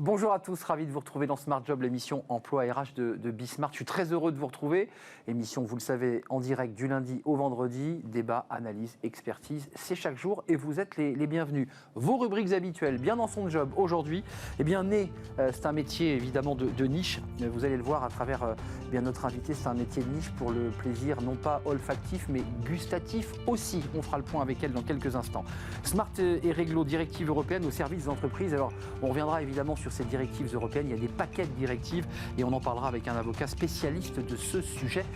Bonjour à tous, ravi de vous retrouver dans Smart Job, l'émission Emploi RH de Bismart. Je suis très heureux de vous retrouver. Émission, vous le savez, en direct du lundi au vendredi. Débat, analyse, expertise, c'est chaque jour et vous êtes les bienvenus. Vos rubriques habituelles, bien dans son job. Aujourd'hui, né, c'est un métier évidemment de niche. Vous allez le voir à travers notre invité, c'est un métier de niche pour le plaisir non pas olfactif mais gustatif aussi. On fera le point avec elle dans quelques instants. Smart et Réglo, directive européenne au service des entreprises. Alors, on reviendra évidemment sur ces directives européennes. Il y a des paquets de directives et on en parlera avec un avocat spécialiste de ce sujet.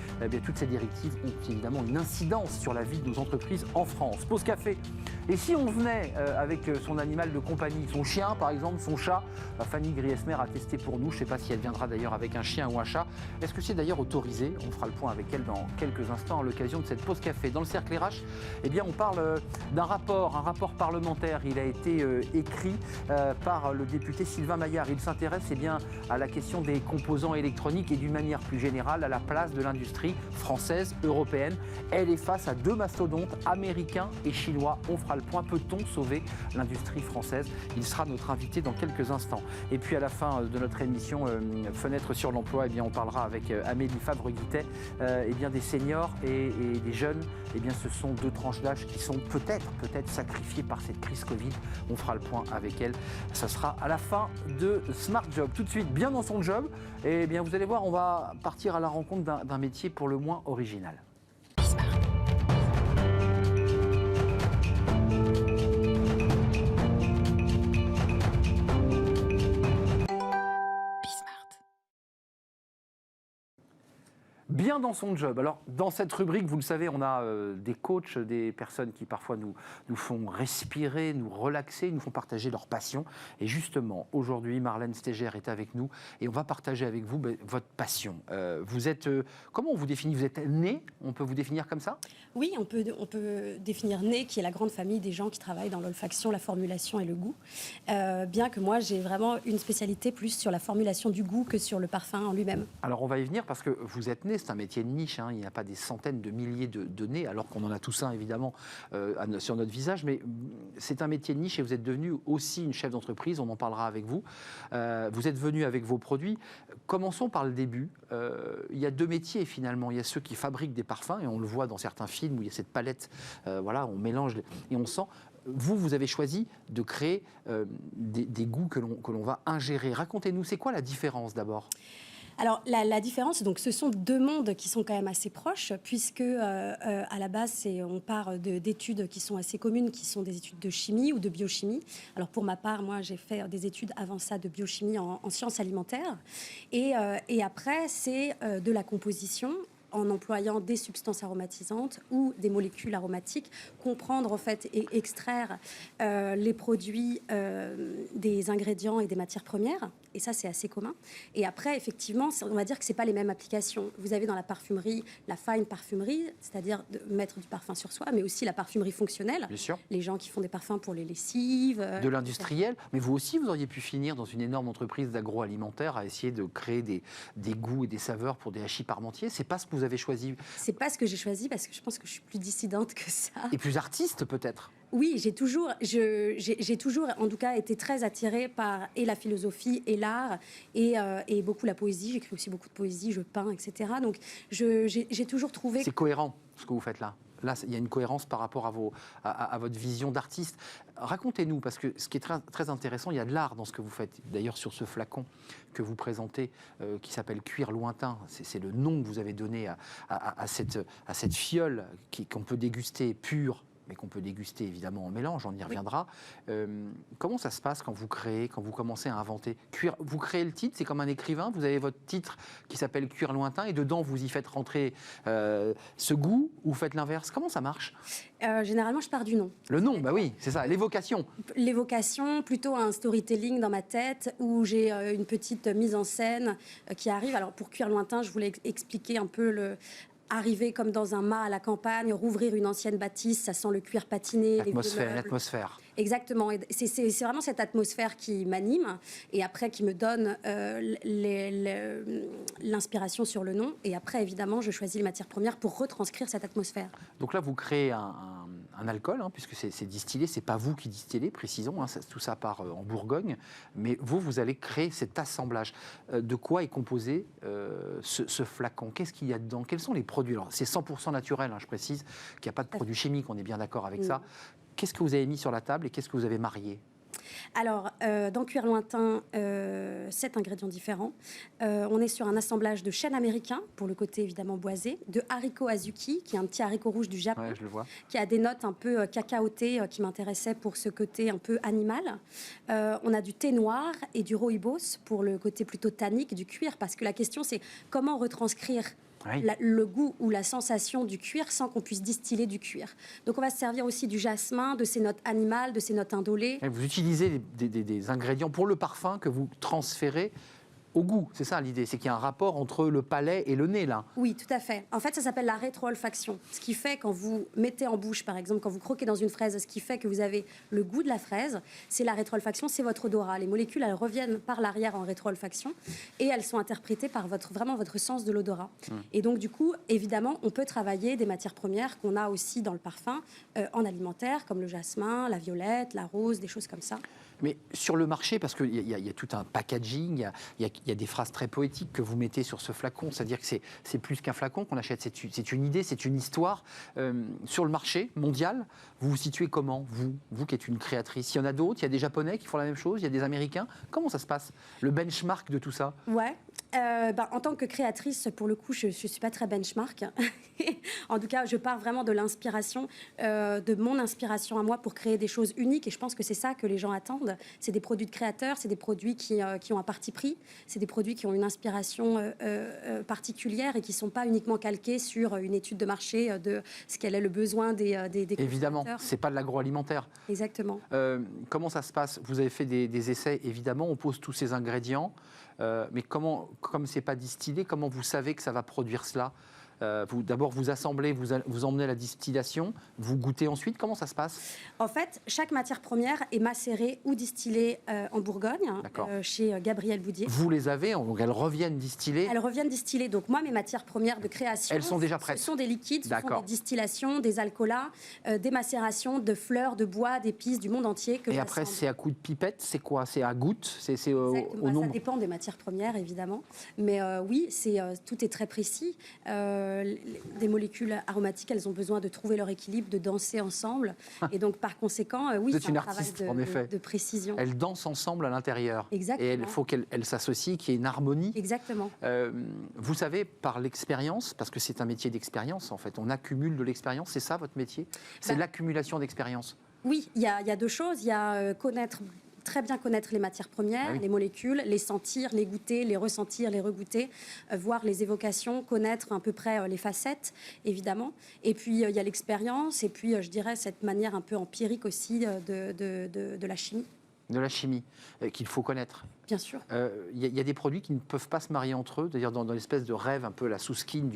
Toutes ces directives ont évidemment une incidence sur la vie de nos entreprises en France. Pause café. Et si on venait avec son animal de compagnie, son chien par exemple, son chat, Fanny Griesmer a testé pour nous. Je ne sais pas si elle viendra d'ailleurs avec un chien ou un chat. Est-ce que c'est d'ailleurs autorisé? On fera le point avec elle dans quelques instants à l'occasion de cette pause café. Dans le cercle RH, on parle d'un rapport, un rapport parlementaire. Il a été écrit par le député Sylvain Maillard. Il s'intéresse à la question des composants électroniques et d'une manière plus générale à la place de l'industrie française, européenne. Elle est face à deux mastodontes, américains et chinois. On fera le point. Peut-on sauver l'industrie française? Il sera notre invité dans quelques instants. Et puis à la fin de notre émission Fenêtre sur l'emploi, on parlera avec Amélie Favre-Guittet des seniors et des jeunes. Ce sont deux tranches d'âge qui sont peut-être sacrifiées par cette crise Covid. On fera le point avec elle. Ça sera à la fin de Smart Job. Tout de suite, bien dans son job. Et vous allez voir, on va partir à la rencontre d'un métier pour le moins original. Bien dans son job. Alors, dans cette rubrique, vous le savez, on a des coachs, des personnes qui parfois nous font respirer, nous relaxer, nous font partager leur passion. Et justement, aujourd'hui, Marlène Stégère est avec nous et on va partager avec vous votre passion. Vous êtes, comment on vous définit? Vous êtes né? On peut vous définir comme ça? Oui, on peut définir né, qui est la grande famille des gens qui travaillent dans l'olfaction, la formulation et le goût. Bien que moi, j'ai vraiment une spécialité plus sur la formulation du goût que sur le parfum en lui-même. Alors, on va y venir parce que vous êtes né. C'est un métier de niche, il n'y a pas des centaines de milliers de nez, alors qu'on en a tous un évidemment sur notre visage, mais c'est un métier de niche et vous êtes devenu aussi une chef d'entreprise, on en parlera avec vous. Vous êtes venu avec vos produits. Commençons par le début. Il y a deux métiers finalement, il y a ceux qui fabriquent des parfums, et on le voit dans certains films où il y a cette palette, on mélange et on sent. Vous avez choisi de créer des goûts que l'on va ingérer. Racontez-nous, c'est quoi la différence d'abord ? Alors, la différence, donc, ce sont deux mondes qui sont quand même assez proches, puisque à la base, on part d'études qui sont assez communes, qui sont des études de chimie ou de biochimie. Alors, pour ma part, moi, j'ai fait des études avant ça de biochimie en sciences alimentaires. Et après, c'est de la composition en employant des substances aromatisantes ou des molécules aromatiques, comprendre en fait et extraire les produits des ingrédients et des matières premières. Et ça, c'est assez commun. Et après, effectivement, on va dire que ce n'est pas les mêmes applications. Vous avez dans la parfumerie la fine parfumerie, c'est-à-dire de mettre du parfum sur soi, mais aussi la parfumerie fonctionnelle. Bien sûr. Les gens qui font des parfums pour les lessives. De l'industriel. Mais vous aussi, vous auriez pu finir dans une énorme entreprise d'agroalimentaire à essayer de créer des goûts et des saveurs pour des hachis parmentiers. C'est pas ce que vous avez choisi. C'est pas ce que j'ai choisi parce que je pense que je suis plus dissidente que ça. Et plus artiste peut-être. Oui, j'ai toujours, en tout cas, été très attirée par et la philosophie et l'art et beaucoup la poésie. J'écris aussi beaucoup de poésie, je peins, etc. Donc, j'ai toujours trouvé... C'est cohérent, ce que vous faites là. Là, il y a une cohérence par rapport à votre vision d'artiste. Racontez-nous, parce que ce qui est très, très intéressant, il y a de l'art dans ce que vous faites. D'ailleurs, sur ce flacon que vous présentez, qui s'appelle Cuir Lointain, c'est le nom que vous avez donné à cette fiole qu'on peut déguster pure, mais qu'on peut déguster évidemment en mélange, on y reviendra. Oui. Comment ça se passe quand vous créez, quand vous commencez à inventer? Vous créez le titre, c'est comme un écrivain, vous avez votre titre qui s'appelle Cuir Lointain, et dedans vous y faites rentrer ce goût, ou vous faites l'inverse? Comment ça marche? Généralement, je pars du nom. Le nom, bah oui, c'est ça, l'évocation. L'évocation, plutôt un storytelling dans ma tête, où j'ai une petite mise en scène qui arrive. Alors pour Cuir Lointain, je voulais expliquer un peu arriver comme dans un mât à la campagne, rouvrir une ancienne bâtisse, ça sent le cuir patiné. L'atmosphère. Exactement. C'est vraiment cette atmosphère qui m'anime et après qui me donne l'inspiration sur le nom. Et après, évidemment, je choisis les matières premières pour retranscrire cette atmosphère. Donc là, vous créez un un alcool, hein, puisque c'est distillé, c'est pas vous qui distillez, précisons, hein, tout ça part en Bourgogne, mais vous allez créer cet assemblage. De quoi est composé ce flacon? Qu'est-ce qu'il y a dedans? Quels sont les produits? Alors, c'est 100% naturel, hein, je précise qu'il n'y a pas de produits chimiques, on est bien d'accord avec ça. Qu'est-ce que vous avez mis sur la table et qu'est-ce que vous avez marié? Alors, dans Cuir Lointain, 7 ingrédients différents. On est sur un assemblage de chêne américain, pour le côté évidemment boisé, de haricot azuki, qui est un petit haricot rouge du Japon, Ouais, je le vois. qui a des notes un peu cacaotées, qui m'intéressaient pour ce côté un peu animal. On a du thé noir et du rooibos, pour le côté plutôt tannique du cuir, parce que la question c'est comment retranscrire Oui. le goût ou la sensation du cuir sans qu'on puisse distiller du cuir. Donc on va se servir aussi du jasmin, de ses notes animales, de ses notes indolées. Et vous utilisez des ingrédients pour le parfum que vous transférez au goût. C'est ça l'idée, c'est qu'il y a un rapport entre le palais et le nez, là. Oui, tout à fait. En fait, ça s'appelle la rétro-olfaction. Ce qui fait, quand vous mettez en bouche, par exemple, quand vous croquez dans une fraise, ce qui fait que vous avez le goût de la fraise, c'est la rétro-olfaction, c'est votre odorat. Les molécules, elles reviennent par l'arrière en rétro-olfaction et elles sont interprétées par vraiment votre sens de l'odorat. Et donc, du coup, évidemment, on peut travailler des matières premières qu'on a aussi dans le parfum en alimentaire, comme le jasmin, la violette, la rose, des choses comme ça. Mais sur le marché, parce qu'il y a tout un packaging, il y a des phrases très poétiques que vous mettez sur ce flacon, c'est-à-dire que c'est plus qu'un flacon qu'on achète, c'est une idée, c'est une histoire. Sur le marché mondial, vous vous situez comment, vous qui êtes une créatrice? Il y en a d'autres, il y a des Japonais qui font la même chose, il y a des Américains. Comment ça se passe, le benchmark de tout ça? Ouais. En tant que créatrice, pour le coup, je ne suis pas très benchmark. En tout cas, je pars vraiment de l'inspiration, de mon inspiration à moi pour créer des choses uniques. Et je pense que c'est ça que les gens attendent. C'est des produits de créateurs, c'est des produits qui ont un parti pris, c'est des produits qui ont une inspiration particulière et qui ne sont pas uniquement calqués sur une étude de marché de ce qu'elle est le besoin des Évidemment, consommateurs. c'est pas de l'agroalimentaire. Exactement. Comment ça se passe? Vous avez fait des essais, évidemment, on pose tous ces ingrédients, mais comme c'est pas distillé, comment vous savez que ça va produire cela? D'abord, vous assemblez, vous emmenez à la distillation, vous goûtez ensuite, comment ça se passe? En fait, chaque matière première est macérée ou distillée en Bourgogne, chez Gabriel Boudier. Vous les avez, donc elles reviennent distillées. Elles reviennent distiller. Donc moi, mes matières premières de création, Elles sont déjà prêtes. Ce sont des liquides, ce sont des distillations, des alcoolats, des macérations de fleurs, de bois, d'épices du monde entier. Et après, c'est à coup de pipette, c'est quoi? C'est à goutte? C'est au nombre? Ça dépend des matières premières, évidemment. Mais oui, tout est très précis. Des molécules aromatiques, elles ont besoin de trouver leur équilibre, de danser ensemble. Et donc, par conséquent, oui, c'est un travail de précision. Elles dansent ensemble à l'intérieur. Exactement. Et il faut qu'elles s'associent, qu'il y ait une harmonie. Exactement. Vous savez, par l'expérience, parce que c'est un métier d'expérience, en fait, on accumule de l'expérience, c'est ça votre métier? C'est l'accumulation d'expérience? Oui, il y a deux choses. Il y a très bien connaître les matières premières, les molécules, les sentir, les goûter, les ressentir, les regoûter, voir les évocations, connaître à peu près les facettes, évidemment. Et puis, il y a l'expérience, et puis, je dirais, cette manière un peu empirique aussi de la chimie. De la chimie, qu'il faut connaître. Bien sûr. Il y a des produits qui ne peuvent pas se marier entre eux, c'est-à-dire dans l'espèce de rêve, un peu la sous-skin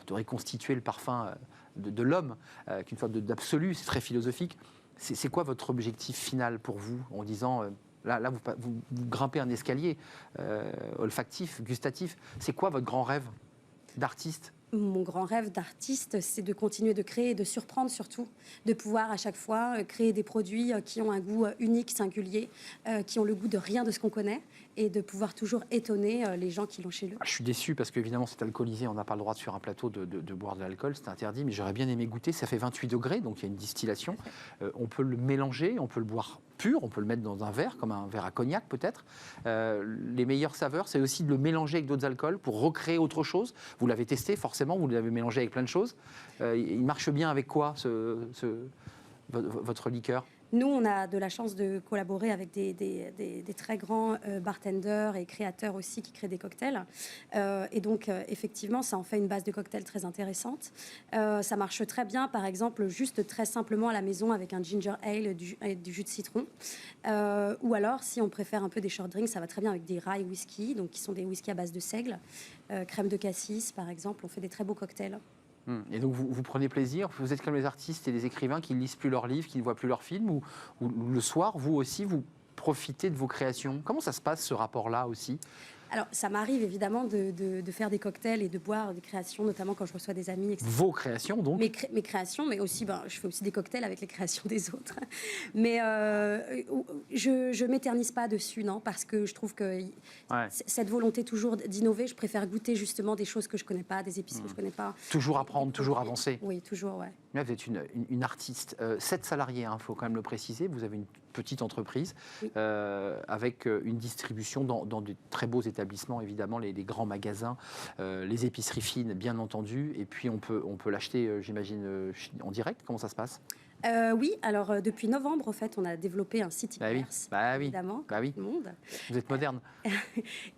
de reconstituer le parfum de l'homme, qu'une forme d'absolu, c'est très philosophique. C'est quoi votre objectif final pour vous, en disant, là vous grimpez un escalier olfactif, gustatif, c'est quoi votre grand rêve d'artiste? Mon grand rêve d'artiste, c'est de continuer de créer et de surprendre surtout, de pouvoir à chaque fois créer des produits qui ont un goût unique, singulier, qui ont le goût de rien de ce qu'on connaît et de pouvoir toujours étonner les gens qui l'ont chez eux. Je suis déçu parce qu'évidemment c'est alcoolisé, on n'a pas le droit sur un plateau de boire de l'alcool, c'est interdit, mais j'aurais bien aimé goûter, ça fait 28 degrés, donc il y a une distillation, on peut le mélanger, on peut le boire pur, on peut le mettre dans un verre, comme un verre à cognac peut-être. Les meilleures saveurs, c'est aussi de le mélanger avec d'autres alcools pour recréer autre chose. Vous l'avez testé forcément, vous l'avez mélangé avec plein de choses. Il marche bien avec quoi votre liqueur? Nous, on a de la chance de collaborer avec des très grands bartenders et créateurs aussi qui créent des cocktails. Et donc, effectivement, ça en fait une base de cocktail très intéressante. Ça marche très bien, par exemple, juste très simplement à la maison avec un ginger ale et du jus de citron. Ou alors, si on préfère un peu des short drinks, ça va très bien avec des rye whisky, donc qui sont des whisky à base de seigle. Crème de cassis, par exemple, on fait des très beaux cocktails. Et donc vous prenez plaisir, vous êtes comme les artistes et les écrivains qui ne lisent plus leurs livres, qui ne voient plus leurs films, ou le soir, vous aussi, vous profitez de vos créations. Comment ça se passe, ce rapport-là aussi? Alors, ça m'arrive évidemment de faire des cocktails et de boire des créations, notamment quand je reçois des amis, etc. Vos créations, donc? Mes créations, mais aussi, je fais aussi des cocktails avec les créations des autres. Mais je ne m'éternise pas dessus, non, parce que je trouve que cette volonté toujours d'innover, je préfère goûter justement des choses que je ne connais pas, des épices que je ne connais pas. Toujours apprendre, toujours avancer. Oui, toujours, ouais. Là, vous êtes une artiste. 7 salariés, il faut quand même le préciser. Vous avez une petite entreprise avec une distribution dans de très beaux établissements, évidemment, les grands magasins, les épiceries fines, bien entendu. Et puis, on peut l'acheter, j'imagine, en direct. Comment ça se passe ? Oui, alors depuis novembre, en fait, on a développé un site e-commerce, évidemment, comme tout le monde. Vous êtes moderne.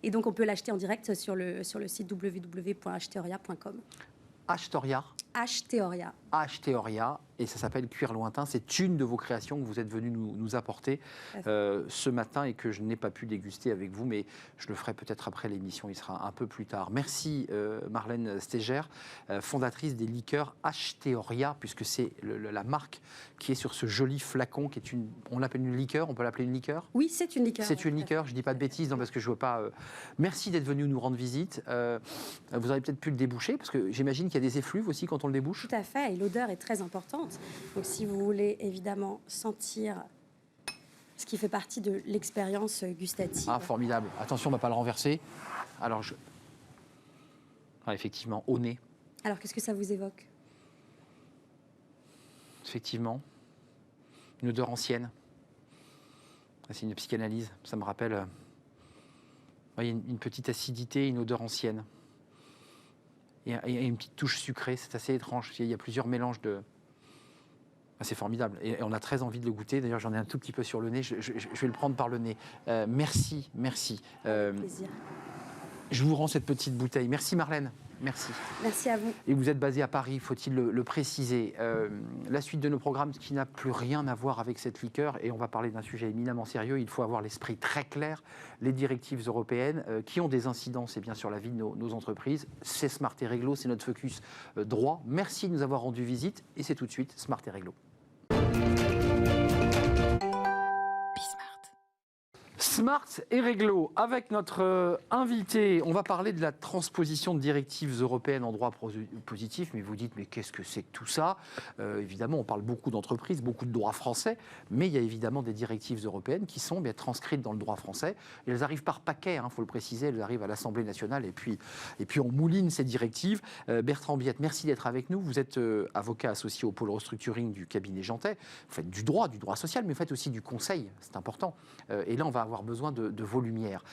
Et donc, on peut l'acheter en direct sur le site www.achteoria.com. Achteoria. Achteoria. Achteoria, et ça s'appelle Cuir Lointain. C'est une de vos créations que vous êtes venu nous apporter ce matin et que je n'ai pas pu déguster avec vous, mais je le ferai peut-être après l'émission, il sera un peu plus tard. Merci Marlène Stéger, fondatrice des liqueurs Achteoria, puisque c'est la marque qui est sur ce joli flacon, qui est on l'appelle une liqueur, on peut l'appeler une liqueur ? Oui, c'est une liqueur. C'est une liqueur, je ne dis pas de bêtises, non, parce que je ne veux pas... Merci d'être venu nous rendre visite. Vous aurez peut-être pu le déboucher, parce que j'imagine qu'il y a des effluves aussi quand on le débouche. Tout à fait, et l'odeur est très importante. Donc si vous voulez évidemment sentir ce qui fait partie de l'expérience gustative. Ah, formidable. Attention, on ne va pas le renverser. Alors, effectivement, au nez. Alors, qu'est-ce que ça vous évoque ? Effectivement, une odeur ancienne. C'est une psychanalyse, ça me rappelle... Il y a une petite acidité, une odeur ancienne. Et une petite touche sucrée, c'est assez étrange. Il y a plusieurs mélanges de... C'est formidable. Et on a très envie de le goûter. D'ailleurs, j'en ai un tout petit peu sur le nez. Je vais le prendre par le nez. Merci. Plaisir. Je vous rends cette petite bouteille. Merci Marlène. Merci. Merci à vous. Et vous êtes basé à Paris, faut-il le préciser. La suite de nos programmes, qui n'a plus rien à voir avec cette liqueur, et on va parler d'un sujet éminemment sérieux, il faut avoir l'esprit très clair. Les directives européennes qui ont des incidences bien, sur la vie de nos entreprises. C'est Smart et Réglo, c'est notre focus droit. Merci de nous avoir rendu visite, et c'est tout de suite Smart et Réglo. Smart et Réglo, avec notre invité, on va parler de la transposition de directives européennes en droit positif, mais vous dites, mais qu'est-ce que c'est que tout ça ? Évidemment, on parle beaucoup d'entreprises, beaucoup de droit français, mais il y a évidemment des directives européennes qui sont bien transcrites dans le droit français, et elles arrivent par paquet, il faut le préciser, elles arrivent à l'Assemblée nationale, et puis on mouline ces directives. Bertrand Biette, merci d'être avec nous, vous êtes avocat associé au pôle restructuring du cabinet Jantet, vous faites du droit social, mais vous faites aussi du conseil, c'est important, et là on va avoir besoin de vos lumières.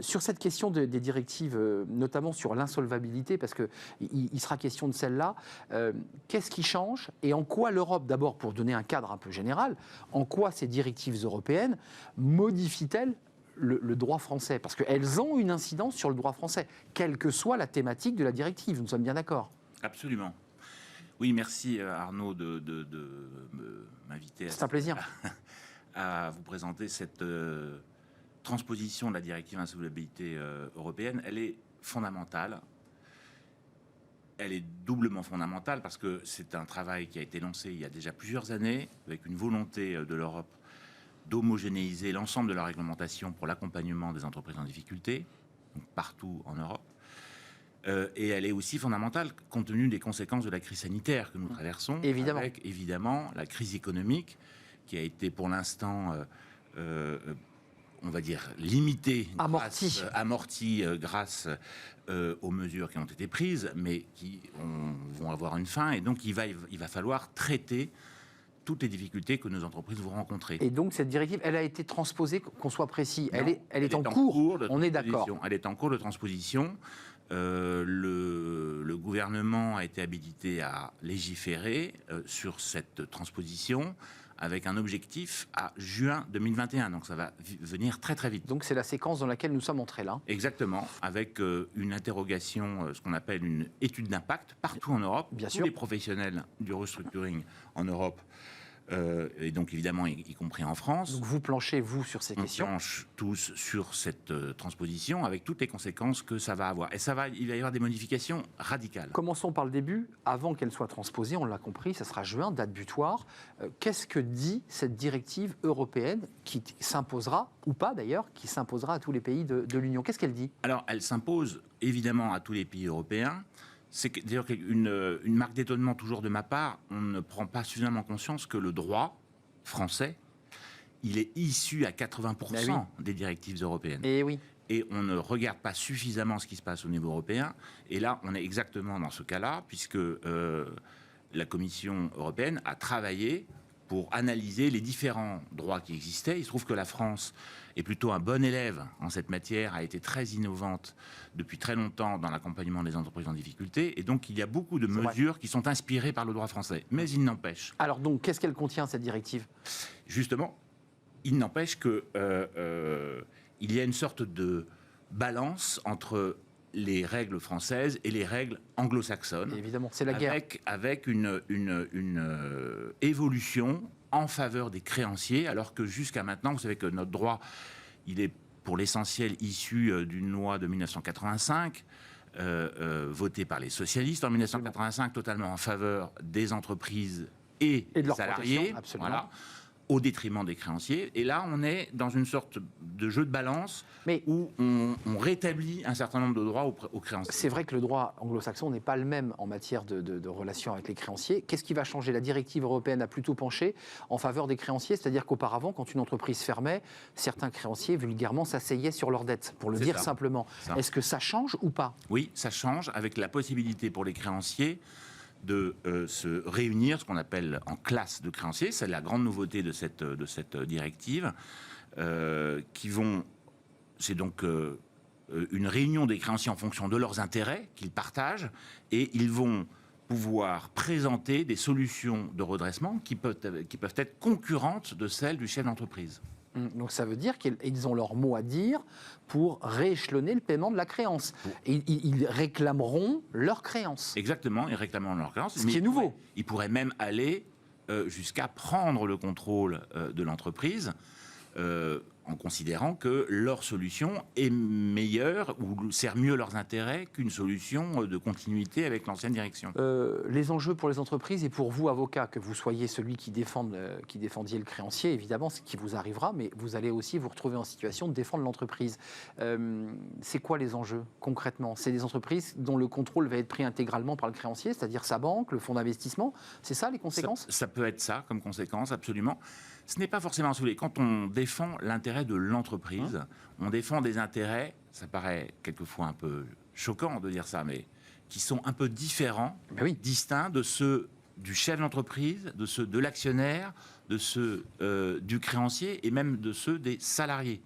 Sur cette question des directives, notamment sur l'insolvabilité, parce qu'il sera question de celle-là, qu'est-ce qui change et en quoi l'Europe, d'abord pour donner un cadre un peu général, en quoi ces directives européennes modifient-elles le droit français ? Parce qu'elles ont une incidence sur le droit français, quelle que soit la thématique de la directive, nous sommes bien d'accord ? Absolument. Oui, merci Arnaud de m'inviter. C'est un plaisir. À vous présenter cette transposition de la directive insolvabilité européenne. Elle est fondamentale. Elle est doublement fondamentale parce que c'est un travail qui a été lancé il y a déjà plusieurs années avec une volonté de l'Europe d'homogénéiser l'ensemble de la réglementation pour l'accompagnement des entreprises en difficulté, donc partout en Europe. Et elle est aussi fondamentale compte tenu des conséquences de la crise sanitaire que nous traversons, évidemment. Avec évidemment la crise économique qui a été pour l'instant, on va dire, limitée, amortie grâce aux mesures qui ont été prises, mais qui vont avoir une fin. Et donc, il va falloir traiter toutes les difficultés que nos entreprises vont rencontrer. Et donc, cette directive, elle a été transposée, qu'on soit précis, non, elle est en cours, on est d'accord. Elle est en cours de transposition. Le gouvernement a été habilité à légiférer sur cette transposition avec un objectif à juin 2021. Donc ça va venir très très vite. Donc c'est la séquence dans laquelle nous sommes entrés là. Exactement, avec une interrogation, ce qu'on appelle une étude d'impact partout en Europe. Bien Tous sûr. les professionnels du restructuring en Europe et donc évidemment y compris en France. Donc vous planchez, vous, sur ces On questions. planche tous sur cette transposition avec toutes les conséquences que ça va avoir. Et il va y avoir des modifications radicales. Commençons par le début. Avant qu'elle soit transposée, on l'a compris, ça sera juin, date butoir. Qu'est-ce que dit cette directive européenne qui s'imposera, ou pas d'ailleurs, qui s'imposera à tous les pays de l'Union? Qu'est-ce qu'elle dit? Alors, elle s'impose évidemment à tous les pays européens. C'est d'ailleurs une marque d'étonnement toujours de ma part. On ne prend pas suffisamment conscience que le droit français, il est issu à 80% Ben des directives européennes. Eh oui. Et on ne regarde pas suffisamment ce qui se passe au niveau européen. Et là, on est exactement dans ce cas-là, puisque la Commission européenne a travaillé pour analyser les différents droits qui existaient. Il se trouve que la France est plutôt un bon élève en cette matière, a été très innovante depuis très longtemps dans l'accompagnement des entreprises en difficulté. Et donc, il y a beaucoup de mesures qui sont inspirées par le droit français. Mais il n'empêche. Alors donc, qu'est-ce qu'elle contient, cette directive? Justement, il n'empêche que il y a une sorte de balance entre les règles françaises et les règles anglo-saxonnes. Évidemment, c'est la guerre. Avec une évolution en faveur des créanciers, alors que jusqu'à maintenant, vous savez que notre droit, il est pour l'essentiel issu d'une loi de 1985, votée par les socialistes en 1985, totalement en faveur des entreprises et de des leur salariés. protection, absolument. Voilà, au détriment des créanciers. Et là, on est dans une sorte de jeu de balance où on rétablit un certain nombre de droits aux créanciers. C'est vrai que le droit anglo-saxon n'est pas le même en matière de relations avec les créanciers. Qu'est-ce qui va changer? La directive européenne a plutôt penché en faveur des créanciers, c'est-à-dire qu'auparavant, quand une entreprise fermait, certains créanciers, vulgairement, s'asseyaient sur leurs dettes, pour le dire simplement. Est-ce que ça change ou pas? Oui, ça change, avec la possibilité pour les créanciers de se réunir, ce qu'on appelle en classe de créanciers. C'est la grande nouveauté de cette directive, c'est donc une réunion des créanciers en fonction de leurs intérêts qu'ils partagent, et ils vont pouvoir présenter des solutions de redressement qui peuvent être concurrentes de celles du chef d'entreprise. Donc ça veut dire qu'ils ont leur mot à dire pour rééchelonner le paiement de la créance. Et ils réclameront leur créance. Exactement, ils réclameront leur créance. Ce qui est nouveau. Ils pourraient même aller jusqu'à prendre le contrôle de l'entreprise en considérant que leur solution est meilleure ou sert mieux leurs intérêts qu'une solution de continuité avec l'ancienne direction. Les enjeux pour les entreprises et pour vous, avocat, que vous soyez celui qui défendiez le créancier, évidemment, c'est ce qui vous arrivera, mais vous allez aussi vous retrouver en situation de défendre l'entreprise. C'est quoi les enjeux, concrètement? C'est des entreprises dont le contrôle va être pris intégralement par le créancier, c'est-à-dire sa banque, le fonds d'investissement. C'est ça, les conséquences? Ça peut être ça, comme conséquence, absolument. Ce n'est pas forcément soulé. Quand on défend l'intérêt de l'entreprise, on défend des intérêts, ça paraît quelquefois un peu choquant de dire ça, mais qui sont un peu différents, distincts de ceux du chef d'entreprise, de ceux de l'actionnaire, de ceux du créancier et même de ceux des salariés.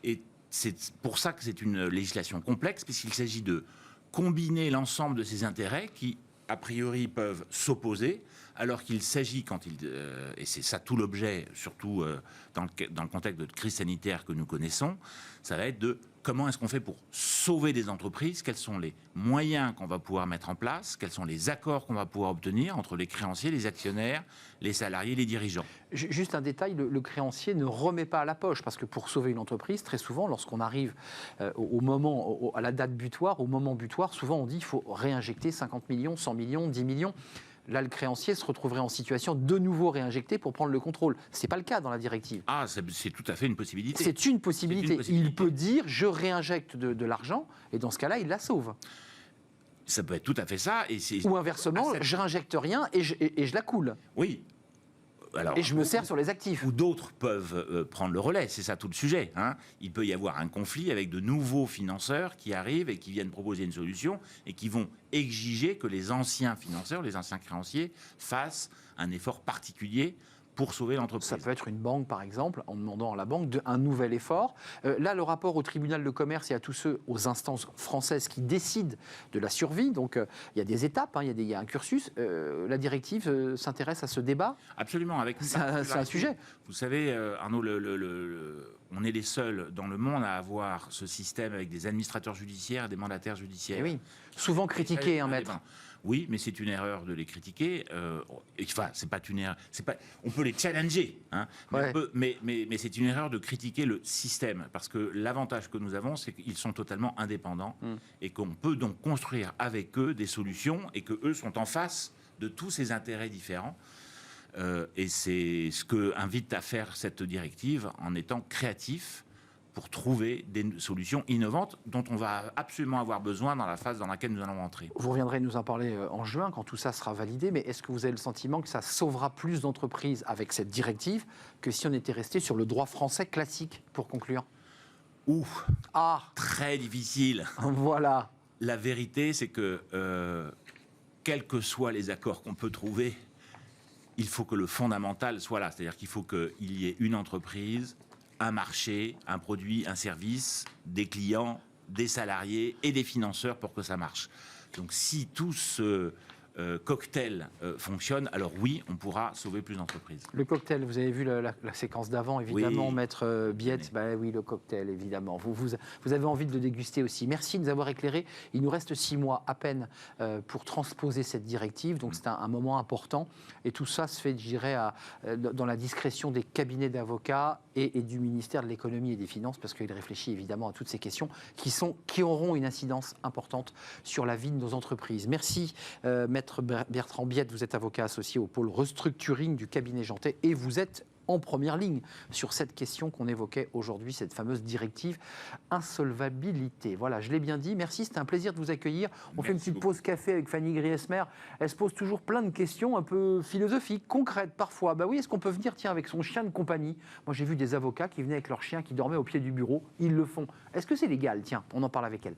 Et c'est pour ça que c'est une législation complexe, puisqu'il s'agit de combiner l'ensemble de ces intérêts qui, a priori, peuvent s'opposer, alors qu'il s'agit, et c'est ça tout l'objet, surtout dans le contexte de crise sanitaire que nous connaissons, ça va être de comment est-ce qu'on fait pour sauver des entreprises, quels sont les moyens qu'on va pouvoir mettre en place, quels sont les accords qu'on va pouvoir obtenir entre les créanciers, les actionnaires, les salariés, les dirigeants. Juste un détail, le créancier ne remet pas à la poche, parce que pour sauver une entreprise, très souvent, lorsqu'on arrive à la date butoir, au moment butoir, souvent on dit qu'il faut réinjecter 50 millions, 100 millions, 10 millions. Là, le créancier se retrouverait en situation de nouveau réinjecter pour prendre le contrôle. Ce n'est pas le cas dans la directive. Ah, c'est tout à fait une possibilité. C'est une possibilité. Il peut dire, je réinjecte de l'argent, et dans ce cas-là, il la sauve. Ça peut être tout à fait ça. Ou inversement, je réinjecte rien et je la coule. Oui. Alors, et je me sers sur les actifs. Ou d'autres peuvent prendre le relais, c'est ça tout le sujet. Il peut y avoir un conflit avec de nouveaux financeurs qui arrivent et qui viennent proposer une solution et qui vont exiger que les anciens financeurs, les anciens créanciers, fassent un effort particulier pour sauver l'entreprise. Ça peut être une banque, par exemple, en demandant à la banque un nouvel effort. Là, le rapport au tribunal de commerce et à tous ceux, aux instances françaises qui décident de la survie, donc il y a des étapes, il y a un cursus. La directive s'intéresse à ce débat. Absolument. C'est un sujet. Vous savez, Arnaud, on est les seuls dans le monde à avoir ce système avec des administrateurs judiciaires et des mandataires judiciaires. Et oui, souvent critiqué, maître. Oui, mais c'est une erreur de les critiquer. Enfin, c'est pas une erreur. On peut les challenger, hein, mais c'est une erreur de critiquer le système, parce que l'avantage que nous avons, c'est qu'ils sont totalement indépendants et qu'on peut donc construire avec eux des solutions et que eux sont en face de tous ces intérêts différents. Et c'est ce que invite à faire cette directive, en étant créatif pour trouver des solutions innovantes dont on va absolument avoir besoin dans la phase dans laquelle nous allons entrer. Vous reviendrez nous en parler en juin quand tout ça sera validé, mais est-ce que vous avez le sentiment que ça sauvera plus d'entreprises avec cette directive que si on était resté sur le droit français classique, pour conclure? Très difficile. Voilà. La vérité, c'est que quels que soient les accords qu'on peut trouver, il faut que le fondamental soit là. C'est-à-dire qu'il faut qu'il y ait une entreprise, un marché, un produit, un service, des clients, des salariés et des financeurs pour que ça marche. Donc si tout ce cocktail fonctionne, alors oui, on pourra sauver plus d'entreprises. Le cocktail, vous avez vu la séquence d'avant, évidemment, oui. Maître Biette, oui, le cocktail, évidemment. Vous avez envie de le déguster aussi. Merci de nous avoir éclairés. Il nous reste 6 mois à peine pour transposer cette directive, donc c'est un moment important. Et tout ça se fait, je dirais, dans la discrétion des cabinets d'avocats et du ministère de l'économie et des finances, parce qu'il réfléchit évidemment à toutes ces questions qui auront une incidence importante sur la vie de nos entreprises. Merci, Maître Bertrand Biette, vous êtes avocat associé au pôle restructuring du cabinet Jeantet et vous êtes en première ligne sur cette question qu'on évoquait aujourd'hui, cette fameuse directive insolvabilité. Voilà, je l'ai bien dit. Merci, c'était un plaisir de vous accueillir. On fait une petite pause café avec Fanny Griesmer. Elle se pose toujours plein de questions un peu philosophiques, concrètes parfois. Oui, est-ce qu'on peut venir avec son chien de compagnie? Moi, j'ai vu des avocats qui venaient avec leur chien qui dormait au pied du bureau. Ils le font. Est-ce que c'est légal? Tiens, on en parle avec elle.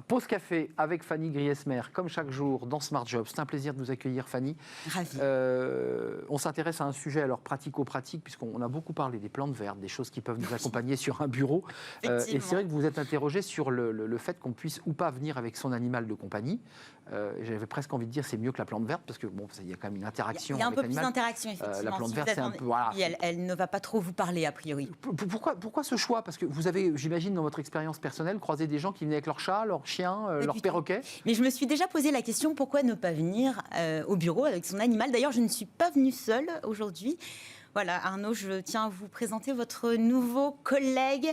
Pause café avec Fanny Griesmer, comme chaque jour dans Smart Job. C'est un plaisir de vous accueillir, Fanny. Ravi. On s'intéresse à un sujet alors pratico-pratique, puisqu'on a beaucoup parlé des plantes vertes, des choses qui peuvent nous accompagner sur un bureau. Et c'est vrai que vous vous êtes interrogé sur le fait qu'on puisse ou pas venir avec son animal de compagnie. J'avais presque envie de dire c'est mieux que la plante verte, parce que bon, il y a quand même une interaction. Il y a un peu plus d'interaction, effectivement. La plante verte, c'est un peu... Voilà. Elle ne va pas trop vous parler, a priori. Pourquoi ce choix? Parce que vous avez, j'imagine, dans votre expérience personnelle, croisé des gens qui venaient avec leur chat, leur chien, leur perroquet. Mais je me suis déjà posé la question, pourquoi ne pas venir au bureau avec son animal? D'ailleurs, je ne suis pas venue seule aujourd'hui. Voilà, Arnaud, je tiens à vous présenter votre nouveau collègue,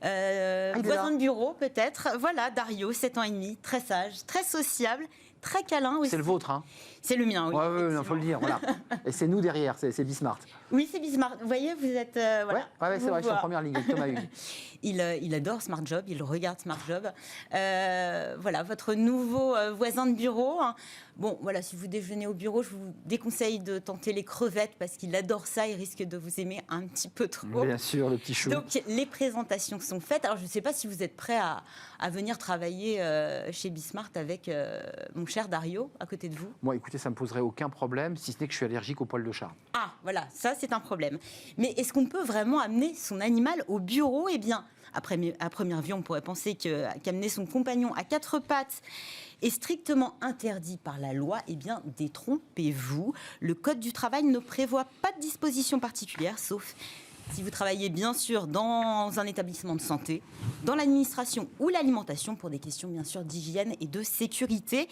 voisin de bureau peut-être. Voilà, Dario, 7 ans et demi, très sage, très sociable, très câlin aussi. C'est le vôtre, hein? C'est le mien, oui. Oui, il faut le dire, voilà. Et c'est nous derrière, c'est Bismart. Oui, c'est Bismart. Vous voyez, vous êtes... voilà. Ouais, c'est vrai, je suis en première ligne avec Thomas Hugues. Il adore Smart Job, il regarde Smart Job. Voilà, votre nouveau voisin de bureau. Bon, voilà, si vous déjeunez au bureau, je vous déconseille de tenter les crevettes parce qu'il adore ça, il risque de vous aimer un petit peu trop. Bien sûr, le petit chou. Donc, les présentations sont faites. Alors, je ne sais pas si vous êtes prêt à venir travailler chez Bismart avec mon cher Dario, à côté de vous. Moi, écoutez, ça ne me poserait aucun problème, si ce n'est que je suis allergique aux poils de chat. Ah, voilà, ça, c'est un problème. Mais est-ce qu'on peut vraiment amener son animal au bureau? Eh bien, à première vue, on pourrait penser qu'amener son compagnon à 4 pattes est strictement interdit par la loi. Eh bien, détrompez-vous. Le Code du travail ne prévoit pas de disposition particulière, sauf si vous travaillez bien sûr dans un établissement de santé, dans l'administration ou l'alimentation, pour des questions bien sûr d'hygiène et de sécurité.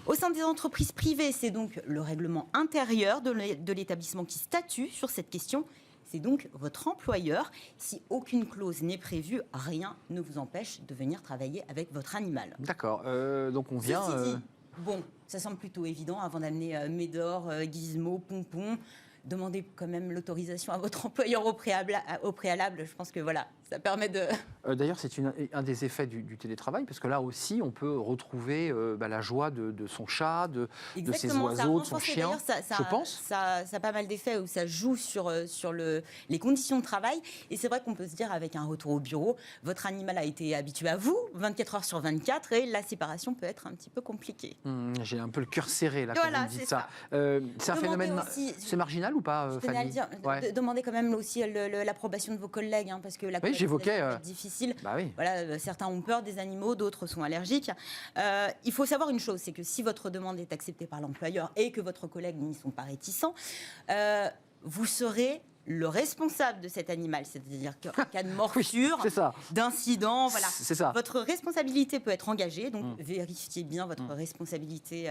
Au sein des entreprises privées, c'est donc le règlement intérieur de l'établissement qui statue sur cette question. C'est donc votre employeur. Si aucune clause n'est prévue, rien ne vous empêche de venir travailler avec votre animal. D'accord, donc on vient... Bon, ça semble plutôt évident avant d'amener Médor, Gizmo, Pompon. Demandez quand même l'autorisation à votre employeur au préalable. Je pense que voilà, ça permet de... D'ailleurs, c'est un des effets du télétravail, parce que là aussi, on peut retrouver la joie de son chat, de ses oiseaux, de son chien, je pense. Ça a pas mal d'effets où ça joue sur les conditions de travail. Et c'est vrai qu'on peut se dire, avec un retour au bureau, votre animal a été habitué à vous, 24 heures sur 24, et la séparation peut être un petit peu compliquée. J'ai un peu le cœur serré, là, voilà, quand vous me dites ça. C'est un phénomène... C'est marginal ou pas, Fanny? Demandez quand même aussi l'approbation de vos collègues, hein, parce que la j'évoquais difficile. Oui. Voilà, certains ont peur des animaux, d'autres sont allergiques. Il faut savoir une chose, c'est que si votre demande est acceptée par l'employeur et que votre collègue n'y sont pas réticents, vous serez le responsable de cet animal, c'est-à-dire qu'en cas de morsure, c'est ça. d'incident, voilà, C'est ça. votre responsabilité peut être engagée, donc vérifiez bien votre responsabilité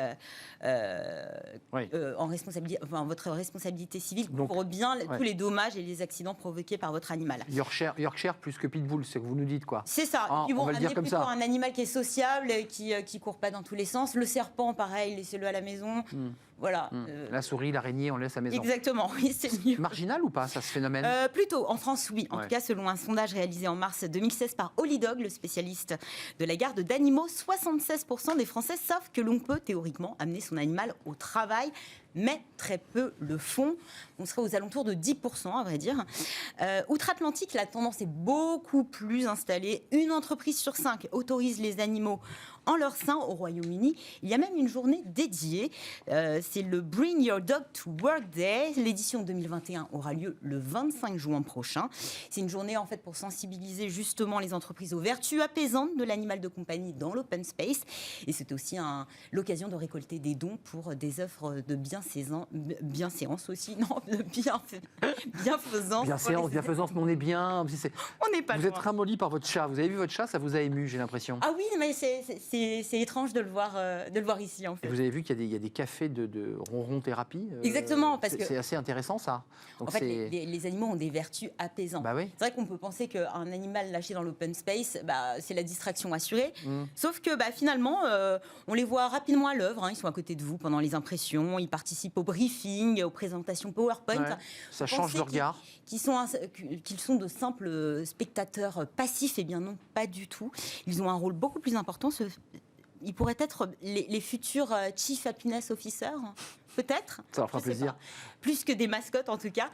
votre responsabilité civile Donc, pour bien tous les dommages et les accidents provoqués par votre animal. Yorkshire plus que Pitbull, c'est ce que vous nous dites, quoi. C'est ça. Ah, Ils vont on va le dire amener comme plutôt ça. un animal qui est sociable, qui court pas dans tous les sens. Le serpent, pareil, laissez-le à la maison. Voilà. La souris, l'araignée, on laisse à la maison. Exactement, oui, c'est mieux. Marginal ou pas, ça, ce phénomène? Plutôt, en France, oui. En Ouais. tout cas, selon un sondage réalisé en mars 2016 par Holidog, le spécialiste de la garde d'animaux, 76% des Français savent que l'on peut théoriquement amener son animal au travail, mais très peu le font. On serait aux alentours de 10%, à vrai dire. Outre-Atlantique, la tendance est beaucoup plus installée. Une entreprise sur 5 autorise les animaux en leur sein au Royaume-Uni. Il y a même une journée dédiée. C'est le Bring Your Dog to Work Day. L'édition 2021 aura lieu le 25 juin prochain. C'est une journée en fait pour sensibiliser justement les entreprises aux vertus apaisantes de l'animal de compagnie dans l'open space. Et c'est aussi l'occasion de récolter des dons pour des œuvres de bienséance aussi. Non, de bienfaisance. Bienfaisance, mais on est bien. On n'est pas Vous loin. êtes ramolli par votre chat. Vous avez vu votre chat, ça vous a ému, j'ai l'impression. Ah oui, mais c'est étrange de le voir ici en Et fait. vous avez vu qu'il y a des cafés de ronron thérapie. Exactement, parce que c'est assez intéressant ça. Donc en fait, les animaux ont des vertus apaisantes. Bah oui. C'est vrai qu'on peut penser qu'un animal lâché dans l'open space, c'est la distraction assurée. Sauf que finalement, on les voit rapidement à l'œuvre. Ils sont à côté de vous pendant les impressions, ils participent au briefing, aux présentations PowerPoint. Ouais. Ça change de regard. Qu'ils sont de simples spectateurs passifs, eh bien non, pas du tout. Ils ont un rôle beaucoup plus important. Ils pourraient être les futurs Chief Happiness Officer, peut-être. Ça leur fera Je sais plaisir. pas. Plus que des mascottes, en tout cas.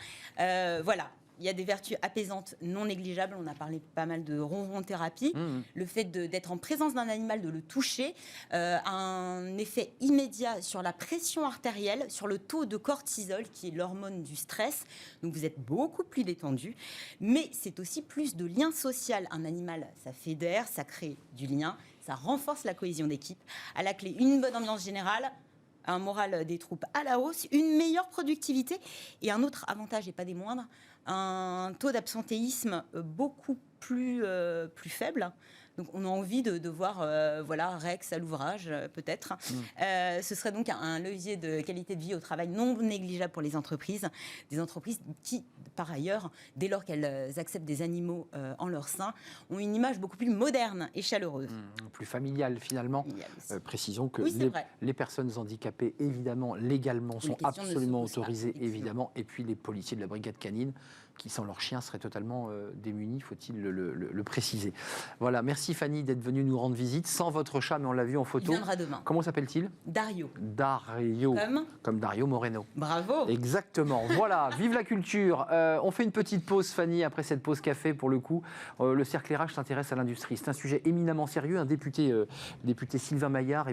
Voilà. Il y a des vertus apaisantes non négligeables. On a parlé pas mal de ronron-thérapie. Le fait d'être en présence d'un animal, de le toucher, a un effet immédiat sur la pression artérielle, sur le taux de cortisol, qui est l'hormone du stress. Donc vous êtes beaucoup plus détendu. Mais c'est aussi plus de lien social. Un animal, ça fédère, ça crée du lien, ça renforce la cohésion d'équipe. À la clé, une bonne ambiance générale, un moral des troupes à la hausse, une meilleure productivité et un autre avantage, et pas des moindres, un taux d'absentéisme beaucoup plus faible. Donc on a envie de voir Rex à l'ouvrage, peut-être. Ce serait donc un levier de qualité de vie au travail non négligeable pour les entreprises. Des entreprises qui, par ailleurs, dès lors qu'elles acceptent des animaux en leur sein, ont une image beaucoup plus moderne et chaleureuse. Plus familial finalement. Précisons que Oui, c'est vrai. les personnes handicapées, évidemment, légalement, sont questions ne se absolument posent pas, autorisées, effectivement. évidemment. Et puis les policiers de la brigade canine, qui sans leur chien seraient totalement démunis, faut-il le préciser. Voilà, merci Fanny d'être venue nous rendre visite. Sans votre chat, mais on l'a vu en Il photo. viendra demain. Comment s'appelle-t-il? Dario. Dario. Comme Dario Moreno. Bravo. Exactement. Voilà, vive la culture. On fait une petite pause, Fanny, après cette pause café, pour le coup. Le cercle RH s'intéresse à l'industrie. C'est un sujet éminemment sérieux. Un député Sylvain Maillard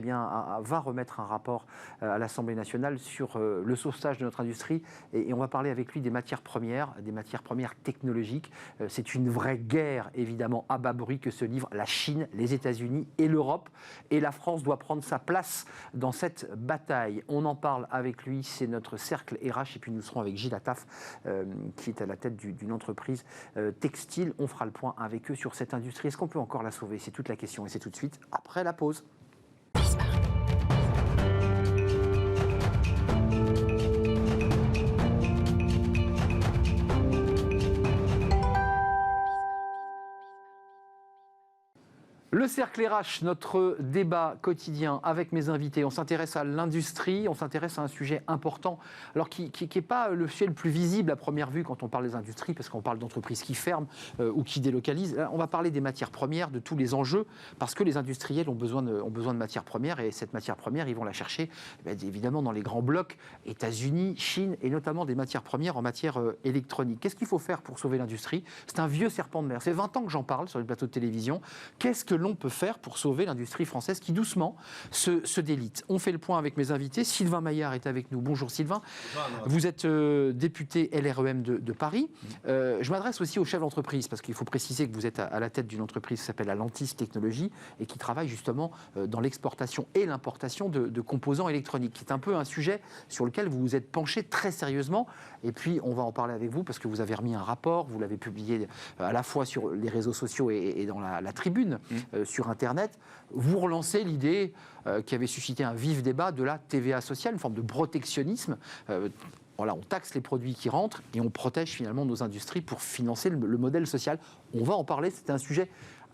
va remettre un rapport à l'Assemblée nationale sur le sauvetage de notre industrie. Et on va parler avec lui des matières premières technologiques. C'est une vraie guerre, évidemment, à bas bruit que se livrent la Chine, les États-Unis et l'Europe. Et la France doit prendre sa place dans cette bataille. On en parle avec lui, c'est notre cercle RH. Et puis nous serons avec Gilles Attaf, qui est à la tête d'une entreprise textile. On fera le point avec eux sur cette industrie. Est-ce qu'on peut encore la sauver? C'est toute la question. Et c'est tout de suite après la pause. Le cercle RH, notre débat quotidien avec mes invités. On s'intéresse à l'industrie, on s'intéresse à un sujet important, alors qui n'est pas le sujet le plus visible à première vue quand on parle des industries, parce qu'on parle d'entreprises qui ferment ou qui délocalisent. Là, on va parler des matières premières, de tous les enjeux, parce que les industriels ont besoin de matières premières, et cette matière première, ils vont la chercher évidemment dans les grands blocs, États-Unis, Chine, et notamment des matières premières en matière électronique. Qu'est-ce qu'il faut faire pour sauver l'industrie? C'est un vieux serpent de mer. C'est 20 ans que j'en parle sur les plateaux de télévision. Qu'est-ce que l'on peut faire pour sauver l'industrie française qui doucement se délite. On fait le point avec mes invités. Sylvain Maillard est avec nous. Bonjour Sylvain. Bonjour. Vous êtes député LREM de Paris. Je m'adresse aussi aux chefs d'entreprise parce qu'il faut préciser que vous êtes à la tête d'une entreprise qui s'appelle Atlantis Technologies et qui travaille justement dans l'exportation et l'importation de composants électroniques, qui est un peu un sujet sur lequel vous vous êtes penché très sérieusement. Et puis, on va en parler avec vous parce que vous avez remis un rapport, vous l'avez publié à la fois sur les réseaux sociaux et dans la tribune sur Internet. Vous relancez l'idée qui avait suscité un vif débat de la TVA sociale, une forme de protectionnisme. Voilà, on taxe les produits qui rentrent et on protège finalement nos industries pour financer le modèle social. On va en parler, c'est un sujet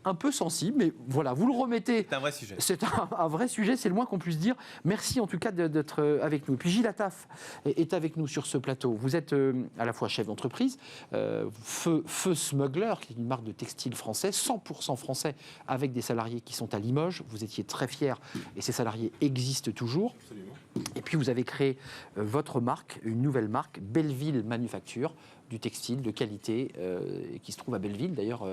un peu sensible, mais voilà, vous le remettez. C'est un vrai sujet. C'est un vrai sujet, c'est le moins qu'on puisse dire. Merci en tout cas d'être avec nous. Et puis Gilles Attaf est avec nous sur ce plateau. Vous êtes à la fois chef d'entreprise, Feu Smuggler, qui est une marque de textile français, 100% français, avec des salariés qui sont à Limoges. Vous étiez très fiers et ces salariés existent toujours. Absolument. Et puis vous avez créé votre marque, une nouvelle marque, Belleville Manufacture, du textile de qualité, qui se trouve à Belleville d'ailleurs.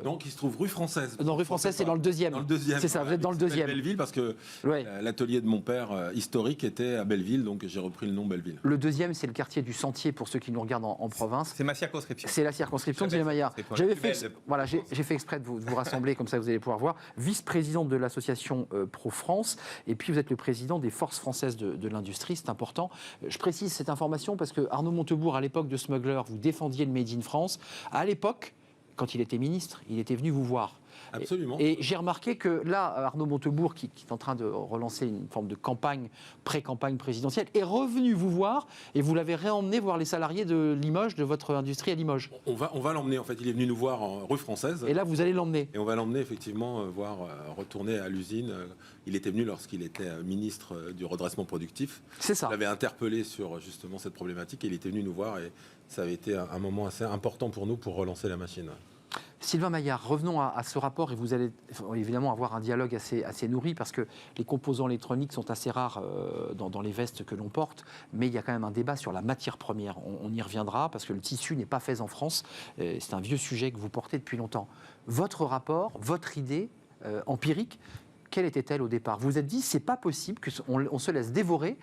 Donc il se trouve rue Française. Non, rue Française, c'est dans le deuxième. Dans le deuxième. C'est ça, vous êtes dans le deuxième. Belleville parce que Ouais. l'atelier de mon père historique était à Belleville, donc j'ai repris le nom Belleville. Le deuxième, c'est le quartier du Sentier pour ceux qui nous regardent en province. C'est ma circonscription. C'est la circonscription de J'avais Maillard. fait- J'avais plus fait, belle de- voilà, j'ai fait exprès de vous rassembler, comme ça vous allez pouvoir voir. Vice-présidente de l'association Pro-France, et puis vous êtes le président des Forces françaises de l'industrie, c'est important. Je précise cette information parce que Arnaud Montebourg, à l'époque de Smuggler, vous défendiez le Made in France. À l'époque, quand il était ministre, il était venu vous voir. Absolument. Et j'ai remarqué que là, Arnaud Montebourg, qui est en train de relancer une forme de campagne, pré-campagne présidentielle, est revenu vous voir et vous l'avez réemmené voir les salariés de Limoges, de votre industrie à Limoges. On va l'emmener, en fait, il est venu nous voir en rue Française. Et là, vous allez l'emmener. Et on va l'emmener effectivement retourner à l'usine. Il était venu lorsqu'il était ministre du redressement productif. C'est ça. Je l'avais interpellé sur justement cette problématique et il était venu nous voir et ça avait été un moment assez important pour nous pour relancer la machine. Sylvain Maillard, revenons à ce rapport et vous allez évidemment avoir un dialogue assez nourri parce que les composants électroniques sont assez rares dans les vestes que l'on porte, mais il y a quand même un débat sur la matière première. On y reviendra parce que le tissu n'est pas fait en France. C'est un vieux sujet que vous portez depuis longtemps. Votre rapport, votre idée empirique, quelle était-elle au départ? Vous vous êtes dit, c'est pas possible qu'on se laisse dévorer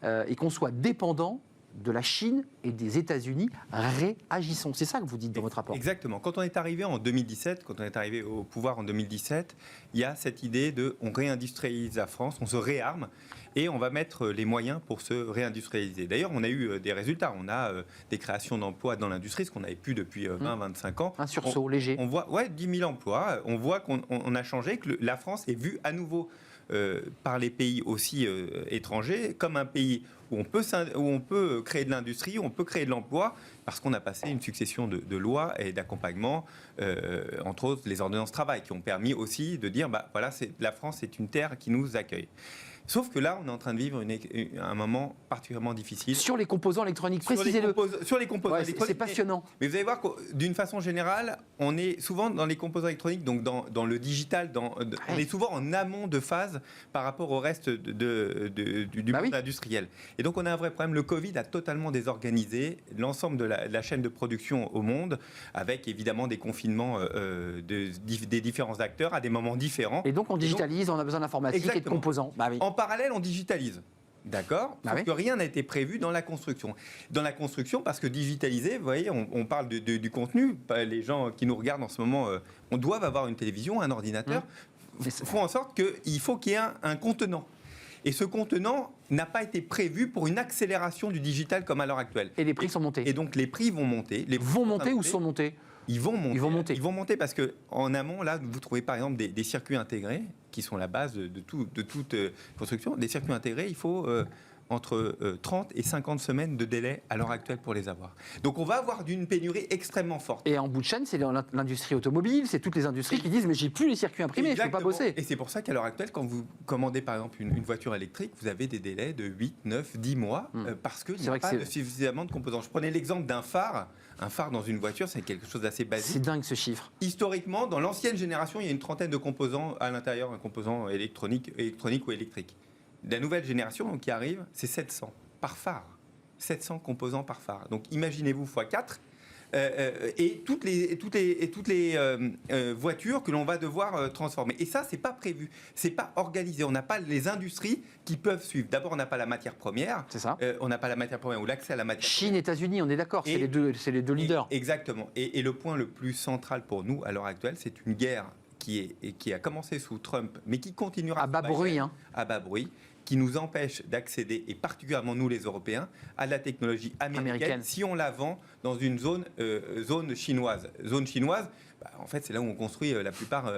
et qu'on soit dépendant de la Chine et des États-Unis. Réagissons. C'est ça que vous dites dans votre rapport. Exactement. Quand on est arrivé en 2017, quand on est arrivé au pouvoir en 2017, il y a cette idée de on réindustrialise la France, on se réarme et on va mettre les moyens pour se réindustrialiser. D'ailleurs, on a eu des résultats. On a des créations d'emplois dans l'industrie, ce qu'on n'avait plus depuis 20-25 ans. Un sursaut léger. On voit 10 000 emplois. On voit qu'on a changé, que la France est vue à nouveau par les pays aussi étrangers comme un pays où on peut créer de l'industrie, où on peut créer de l'emploi, parce qu'on a passé une succession de lois et d'accompagnement, entre autres les ordonnances travail, qui ont permis aussi de dire, voilà, la France est une terre qui nous accueille. Sauf que là, on est en train de vivre un moment particulièrement difficile. Sur les composants électroniques, précisez-le. Sur les composants Ouais, électroniques. c'est passionnant. Mais vous allez voir que d'une façon générale, on est souvent dans les composants électroniques, donc dans le digital, on est souvent en amont de phase par rapport au reste du monde industriel. Et donc on a un vrai problème. Le Covid a totalement désorganisé l'ensemble de la chaîne de production au monde, avec évidemment des confinements des différents acteurs à des moments différents. Et donc on digitalise, on a besoin d'informatique et de Exactement. composants. Bah oui. En parallèle, on digitalise. D'accord. Bah Sauf oui. que rien n'a été prévu dans la construction. Dans la construction, parce que digitaliser, vous voyez, on parle du contenu. Les gens qui nous regardent en ce moment, on doit avoir une télévision, un ordinateur. Font en sorte qu'il faut qu'il y ait un contenant. Et ce contenant n'a pas été prévu pour une accélération du digital comme à l'heure actuelle. Et les prix sont montés. Et donc les prix vont monter. Les Vont monter ou sont montés? Ils vont monter. Ils vont monter. Ils vont monter parce qu'en amont, là, vous trouvez par exemple des circuits intégrés qui sont la base de toute construction. Des circuits intégrés, il faut entre 30 et 50 semaines de délai à l'heure actuelle pour les avoir. Donc on va avoir d'une pénurie extrêmement forte. Et en bout de chaîne, c'est l'industrie automobile, c'est toutes les industries qui disent mais j'ai plus les circuits imprimés, je ne peux pas Exactement. bosser. Et c'est pour ça qu'à l'heure actuelle, quand vous commandez par exemple une voiture électrique, vous avez des délais de 8, 9, 10 mois parce qu'il n'y a pas suffisamment de composants. Je prenais l'exemple d'un phare. Un phare dans une voiture, c'est quelque chose d'assez basique. C'est dingue ce chiffre. Historiquement, dans l'ancienne génération, il y a une trentaine de composants à l'intérieur, un composant électronique ou électrique. La nouvelle génération qui arrive, c'est 700 par phare. 700 composants par phare. Donc imaginez-vous x4 et toutes les voitures que l'on va devoir transformer. Et ça, c'est pas prévu, c'est pas organisé. On n'a pas les industries qui peuvent suivre. D'abord, on n'a pas la matière première. C'est ça. On n'a pas la matière première ou l'accès à la matière Chine, États-Unis, on est d'accord, c'est Et- les deux leaders. Exactement. Et le point le plus central pour nous à l'heure actuelle, c'est une guerre qui a commencé sous Trump, mais qui continuera À bas bruit, hein. à bas bruit, qui nous empêche d'accéder, et particulièrement nous les Européens, à la technologie américaine si on la vend dans une zone chinoise. Zone chinoise, en fait, c'est là où on construit la plupart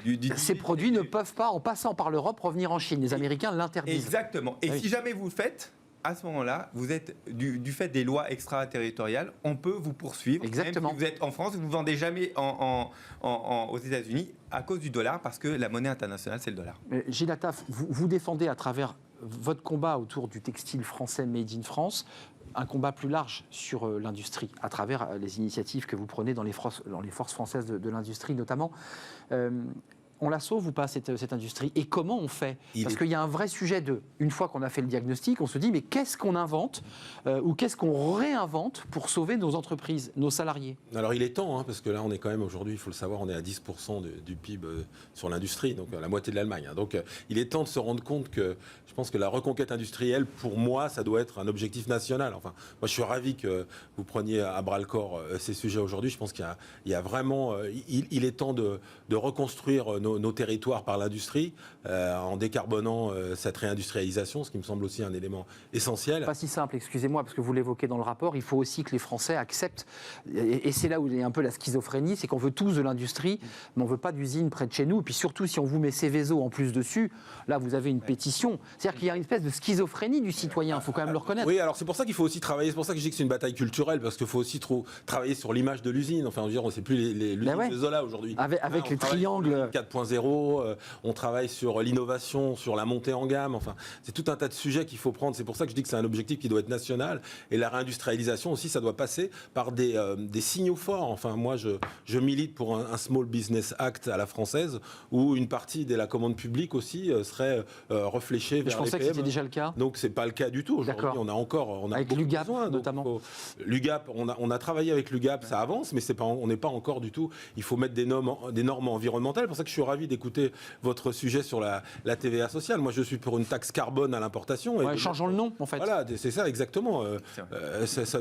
du Ces produits ne peuvent pas, en passant par l'Europe, revenir en Chine. Les Américains l'interdisent. Exactement. Et Ah oui. si jamais vous le faites, à ce moment-là, vous êtes du fait des lois extraterritoriales, on peut vous poursuivre. Exactement. Même si vous êtes en France, vous ne vendez jamais aux États-Unis à cause du dollar, parce que la monnaie internationale, c'est le dollar. Gilles Attaf, vous défendez à travers votre combat autour du textile français Made in France un combat plus large sur l'industrie, à travers les initiatives que vous prenez dans les forces françaises de l'industrie notamment. On la sauve ou pas, cette industrie? Et comment on fait? Parce qu'il y a un vrai sujet une fois qu'on a fait le diagnostic, on se dit, mais qu'est-ce qu'on invente ou qu'est-ce qu'on réinvente pour sauver nos entreprises, nos salariés? Alors il est temps, hein, parce que là on est quand même aujourd'hui, il faut le savoir, on est à 10% du PIB sur l'industrie, donc la moitié de l'Allemagne. Hein. Donc il est temps de se rendre compte que je pense que la reconquête industrielle, pour moi, ça doit être un objectif national. Enfin, moi je suis ravi que vous preniez à bras-le-corps ces sujets aujourd'hui. Je pense qu'il y a vraiment, il est temps de reconstruire nos territoires par l'industrie en décarbonant cette réindustrialisation, ce qui me semble aussi un élément essentiel. Pas si simple, excusez-moi, parce que vous l'évoquez dans le rapport, il faut aussi que les Français acceptent, et c'est là où il y a un peu la schizophrénie, c'est qu'on veut tous de l'industrie, mais on ne veut pas d'usine près de chez nous, et puis surtout si on vous met Céveso en plus dessus, là vous avez une pétition, c'est-à-dire qu'il y a une espèce de schizophrénie du citoyen, il faut quand même le reconnaître. Oui, alors c'est pour ça qu'il faut aussi travailler, c'est pour ça que je dis que c'est une bataille culturelle, parce qu'il faut aussi travailler sur l'image de l'usine, enfin on ne sait plus l'usine ouais. de Zola aujourd'hui. Avec les On travaille triangles. sur 4.0, on travaille sur l'innovation, sur la montée en gamme, enfin c'est tout un tas de sujets qu'il faut prendre, c'est pour ça que je dis que c'est un objectif qui doit être national, et la réindustrialisation aussi, ça doit passer par des signaux forts. Enfin moi je milite pour un Small Business Act à la française, où une partie de la commande publique aussi serait réfléchie vers Je pensais les que c'était PME. déjà le cas. Donc c'est pas le cas du tout. Aujourd'hui, D'accord. on a Avec beaucoup l'UGAP, besoin, donc notamment. l'UGAP, on a travaillé avec l'UGAP, ça avance, mais on n'est pas encore du tout. Il faut mettre des normes environnementales. C'est pour ça que je suis ravi d'écouter votre sujet sur la TVA sociale. Moi, je suis pour une taxe carbone à l'importation. Ouais, changeons le nom, en fait. Voilà, c'est ça exactement.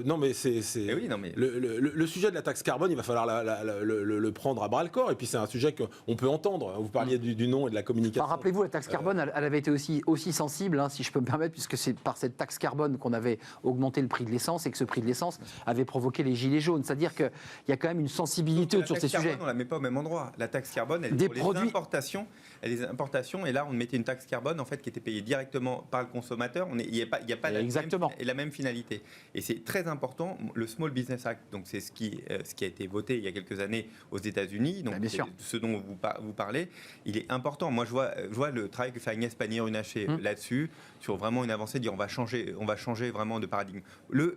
Non, mais c'est. Eh oui, non, mais- Le sujet de la taxe carbone, il va falloir le prendre à bras le corps. Et puis c'est un sujet qu'on peut entendre. Vous parliez du nom et de la communication. Enfin, rappelez-vous, la taxe carbone, elle avait été aussi sensible, hein, si je peux me permettre, puisque c'est par cette taxe carbone qu'on avait augmenté le prix de l'essence et que ce prix de l'essence avait provoqué les gilets jaunes. C'est-à-dire qu'il y a quand même une sensibilité La autour de taxe ces sujets. carbone, on la met pas au même endroit. La taxe carbone, elle est Des pour produits- les importations, et là, on mettait une taxe carbone en fait qui était payée directement par le consommateur. Il n'y a pas Exactement. la même finalité. Et c'est très important. Le Small Business Act, donc c'est ce qui a été voté il y a quelques années aux États-Unis. Donc Bien sûr. ce dont vous parlez, il est important. Moi, je vois le travail que fait Agnès Pannier-Runacher là-dessus, sur vraiment une avancée, dire on va changer vraiment de paradigme.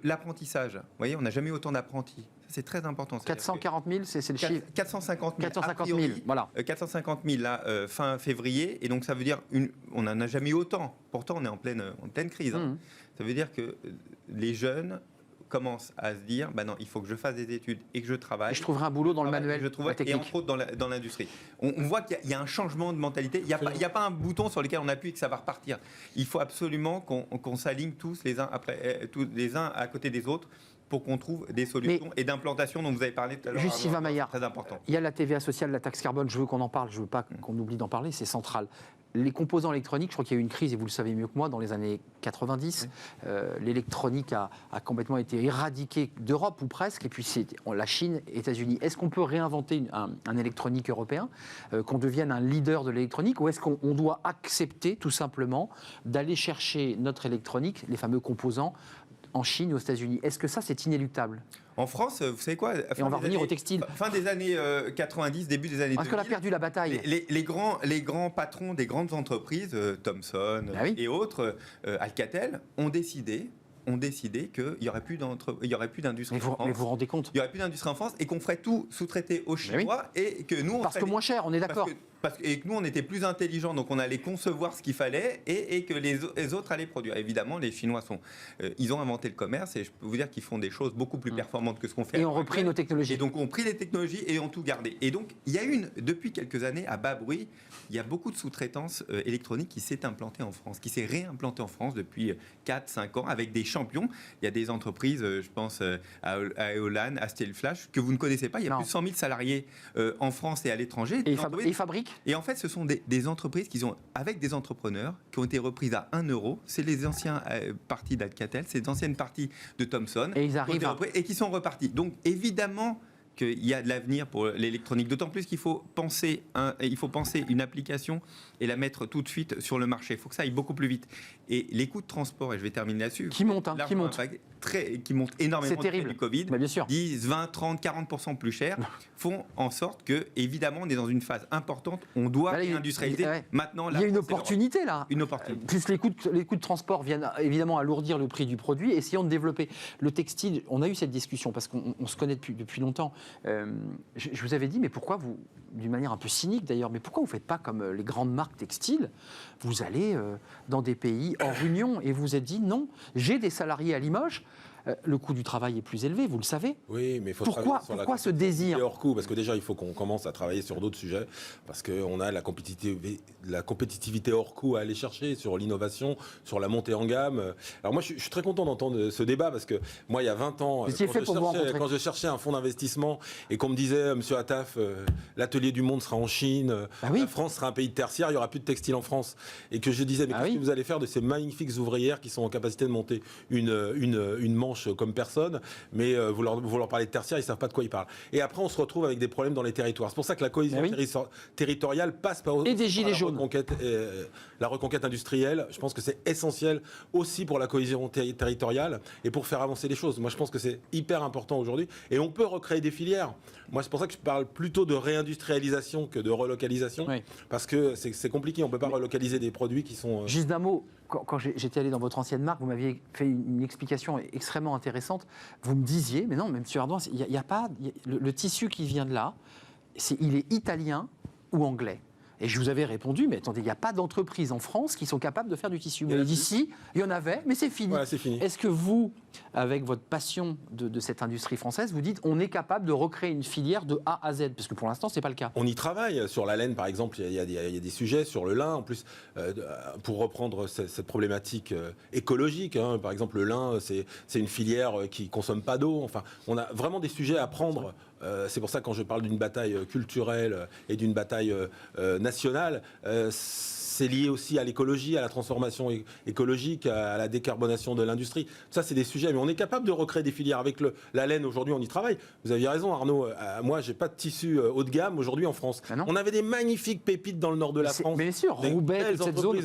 L'apprentissage, vous voyez, on n'a jamais eu autant d'apprentis. Ça, c'est très important. 440 000, c'est le chiffre. 450 000. 450 000, voilà. 450 000 là, fin février, et donc ça veut dire on n'en a jamais eu autant. Pourtant, on est en pleine crise. Hein. Ça veut dire que les jeunes commencent à se dire, bah non, il faut que je fasse des études et que je travaille. Et je trouverai un boulot dans le manuel, Je trouve, la et technique. entre autres dans l'industrie. On voit qu'il y a un changement de mentalité. Il n'y a pas un bouton sur lequel on appuie et que ça va repartir. Il faut absolument qu'on s'aligne tous les uns à côté des autres pour qu'on trouve des solutions et d'implantation dont vous avez parlé tout à l'heure. Juste Sylvain Maillard, Très important. il y a la TVA sociale, la taxe carbone, je veux qu'on en parle, je veux pas qu'on oublie d'en parler, c'est central. Les composants électroniques, je crois qu'il y a eu une crise, et vous le savez mieux que moi, dans les années 90. L'électronique a complètement été éradiquée d'Europe, ou presque, et puis c'est la Chine, États-Unis. Est-ce qu'on peut réinventer un électronique européen, qu'on devienne un leader de l'électronique, ou est-ce qu'on doit accepter tout simplement d'aller chercher notre électronique, les fameux composants, en Chine, aux États-Unis? Est-ce que ça, c'est inéluctable? En France, vous savez quoi? Et on va revenir au textile. Fin des années 90, début des années 2000. Parce qu'on a perdu la bataille. Les grands patrons des grandes entreprises, Thomson et autres, Alcatel, ont décidé qu'il n'y aurait plus d'industrie en France. Mais vous vous rendez compte? Il n'y aurait plus d'industrie en France et qu'on ferait tout sous-traiter aux Chinois et que nous, Parce que moins cher, on est d'accord. Et que nous, on était plus intelligents, donc on allait concevoir ce qu'il fallait et que les autres allaient produire. Évidemment, les Chinois ils ont inventé le commerce et je peux vous dire qu'ils font des choses beaucoup plus performantes que ce qu'on fait. Et ont repris nos technologies. Et donc, ont pris les technologies et ont tout gardé. Et donc, il y a depuis quelques années, à bas bruit, il y a beaucoup de sous-traitance électronique qui s'est implantée en France, qui s'est réimplantée en France depuis 4-5 ans avec des champions. Il y a des entreprises, je pense à Eolan, à Stelflash, que vous ne connaissez pas. Il y a plus de 100 000 salariés en France et à l'étranger. Et ils fabriquent. Et en fait, ce sont des entreprises avec des entrepreneurs qui ont été reprises à 1 euro. C'est les anciens parties d'Alcatel, c'est les anciennes parties de Thomson. Et ils arrivent et qui sont repartis. Donc, évidemment qu'il y a de l'avenir pour l'électronique. D'autant plus qu'il faut penser une application et la mettre tout de suite sur le marché. Il faut que ça aille beaucoup plus vite. Et les coûts de transport, et je vais terminer là-dessus, qui montent énormément c'est terrible. du Covid, bien sûr. 10, 20, 30, 40% plus cher, font en sorte que, évidemment, on est dans une phase importante. On doit réindustrialiser. Maintenant, il y a une opportunité là. Une opportunité. Plus les coûts de transport viennent évidemment alourdir le prix du produit. Essayons de développer le textile. On a eu cette discussion parce qu'on se connaît depuis longtemps. Je vous avais dit, mais pourquoi vous, d'une manière un peu cynique d'ailleurs, mais pourquoi vous ne faites pas comme les grandes marques textiles? Vous allez dans des pays hors Union et vous êtes dit non, j'ai des salariés à Limoges. Le coût du travail est plus élevé, vous le savez. Oui, mais il faut pourquoi ce désir hors coût? Parce que déjà, il faut qu'on commence à travailler sur d'autres sujets, parce qu'on a la compétitivité hors coût à aller chercher sur l'innovation, sur la montée en gamme. Alors moi, je suis très content d'entendre ce débat, parce que moi, il y a 20 ans, quand je cherchais un fonds d'investissement et qu'on me disait, monsieur Attaf, l'atelier du monde sera en Chine, la France sera un pays de tertiaire, il n'y aura plus de textile en France, et que je disais, mais qu'est-ce que vous allez faire de ces magnifiques ouvrières qui sont en capacité de monter une manche comme personne, mais vous leur parlez de tertiaire, ils ne savent pas de quoi ils parlent. Et après, on se retrouve avec des problèmes dans les territoires. C'est pour ça que la cohésion territoriale passe par des gilets jaunes. La reconquête industrielle. Je pense que c'est essentiel aussi pour la cohésion territoriale et pour faire avancer les choses. Moi, je pense que c'est hyper important aujourd'hui. Et on peut recréer des filières. Moi, c'est pour ça que je parle plutôt de réindustrialisation que de relocalisation, parce que c'est compliqué. On ne peut pas relocaliser des produits qui sont... Juste d'un mot, quand j'étais allé dans votre ancienne marque, vous m'aviez fait une explication extrêmement intéressante. Vous me disiez, mais non, mais M. Ardouin, il y a pas le tissu qui vient de là, il est italien ou anglais. Et je vous avais répondu, mais attendez, il n'y a pas d'entreprises en France qui sont capables de faire du tissu. Vous m'avez dit si, il y en avait, mais c'est fini. Voilà, c'est fini. Est-ce que vous, avec votre passion de cette industrie française, vous dites on est capable de recréer une filière de A à Z? Parce que pour l'instant, ce n'est pas le cas. On y travaille. Sur la laine, par exemple, il y a des sujets. Sur le lin, en plus, pour reprendre cette problématique écologique, par exemple, le lin, c'est une filière qui ne consomme pas d'eau. Enfin, on a vraiment des sujets à prendre. C'est pour ça que quand je parle d'une bataille culturelle et d'une bataille nationale, c'est lié aussi à l'écologie, à la transformation écologique, à la décarbonation de l'industrie. Ça, c'est des sujets. Mais on est capable de recréer des filières. Avec la laine, aujourd'hui, on y travaille. Vous aviez raison, Arnaud. Moi, je n'ai pas de tissu haut de gamme aujourd'hui en France. On avait des magnifiques pépites dans le nord de la France. Mais bien sûr, Roubaix, toute cette zone.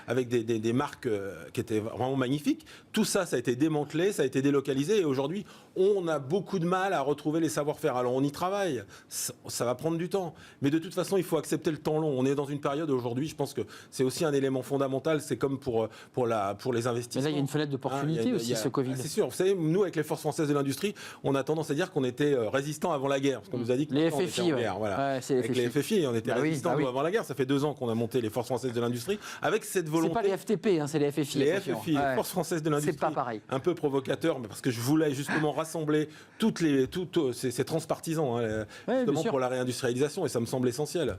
Avec des marques qui étaient vraiment magnifiques. Tout ça, ça a été démantelé, ça a été délocalisé. Et aujourd'hui, on a beaucoup de mal à retrouver les savoir-faire. Alors, on y travaille. Ça va prendre du temps. Mais de toute façon, il faut accepter le temps long. On est dans une période aujourd'hui, je pense que c'est aussi un élément fondamental. C'est comme pour les investissements. Mais là, il y a une fenêtre d'opportunité aussi, ce Covid. C'est sûr. Vous savez, nous, avec les forces françaises de l'industrie, on a tendance à dire qu'on était résistants avant la guerre. Parce qu'on nous a dit que les FFI, avec les FFI, on était résistants avant la guerre. Ça fait 2 ans qu'on a monté les forces françaises de l'industrie avec cette volonté. C'est pas les FTP, c'est les FFI. Les FFI, les forces françaises de l'industrie. C'est pas pareil. Un peu provocateur, mais parce que je voulais justement rassembler ces transpartisans, justement pour la réindustrialisation, et ça me semble essentiel.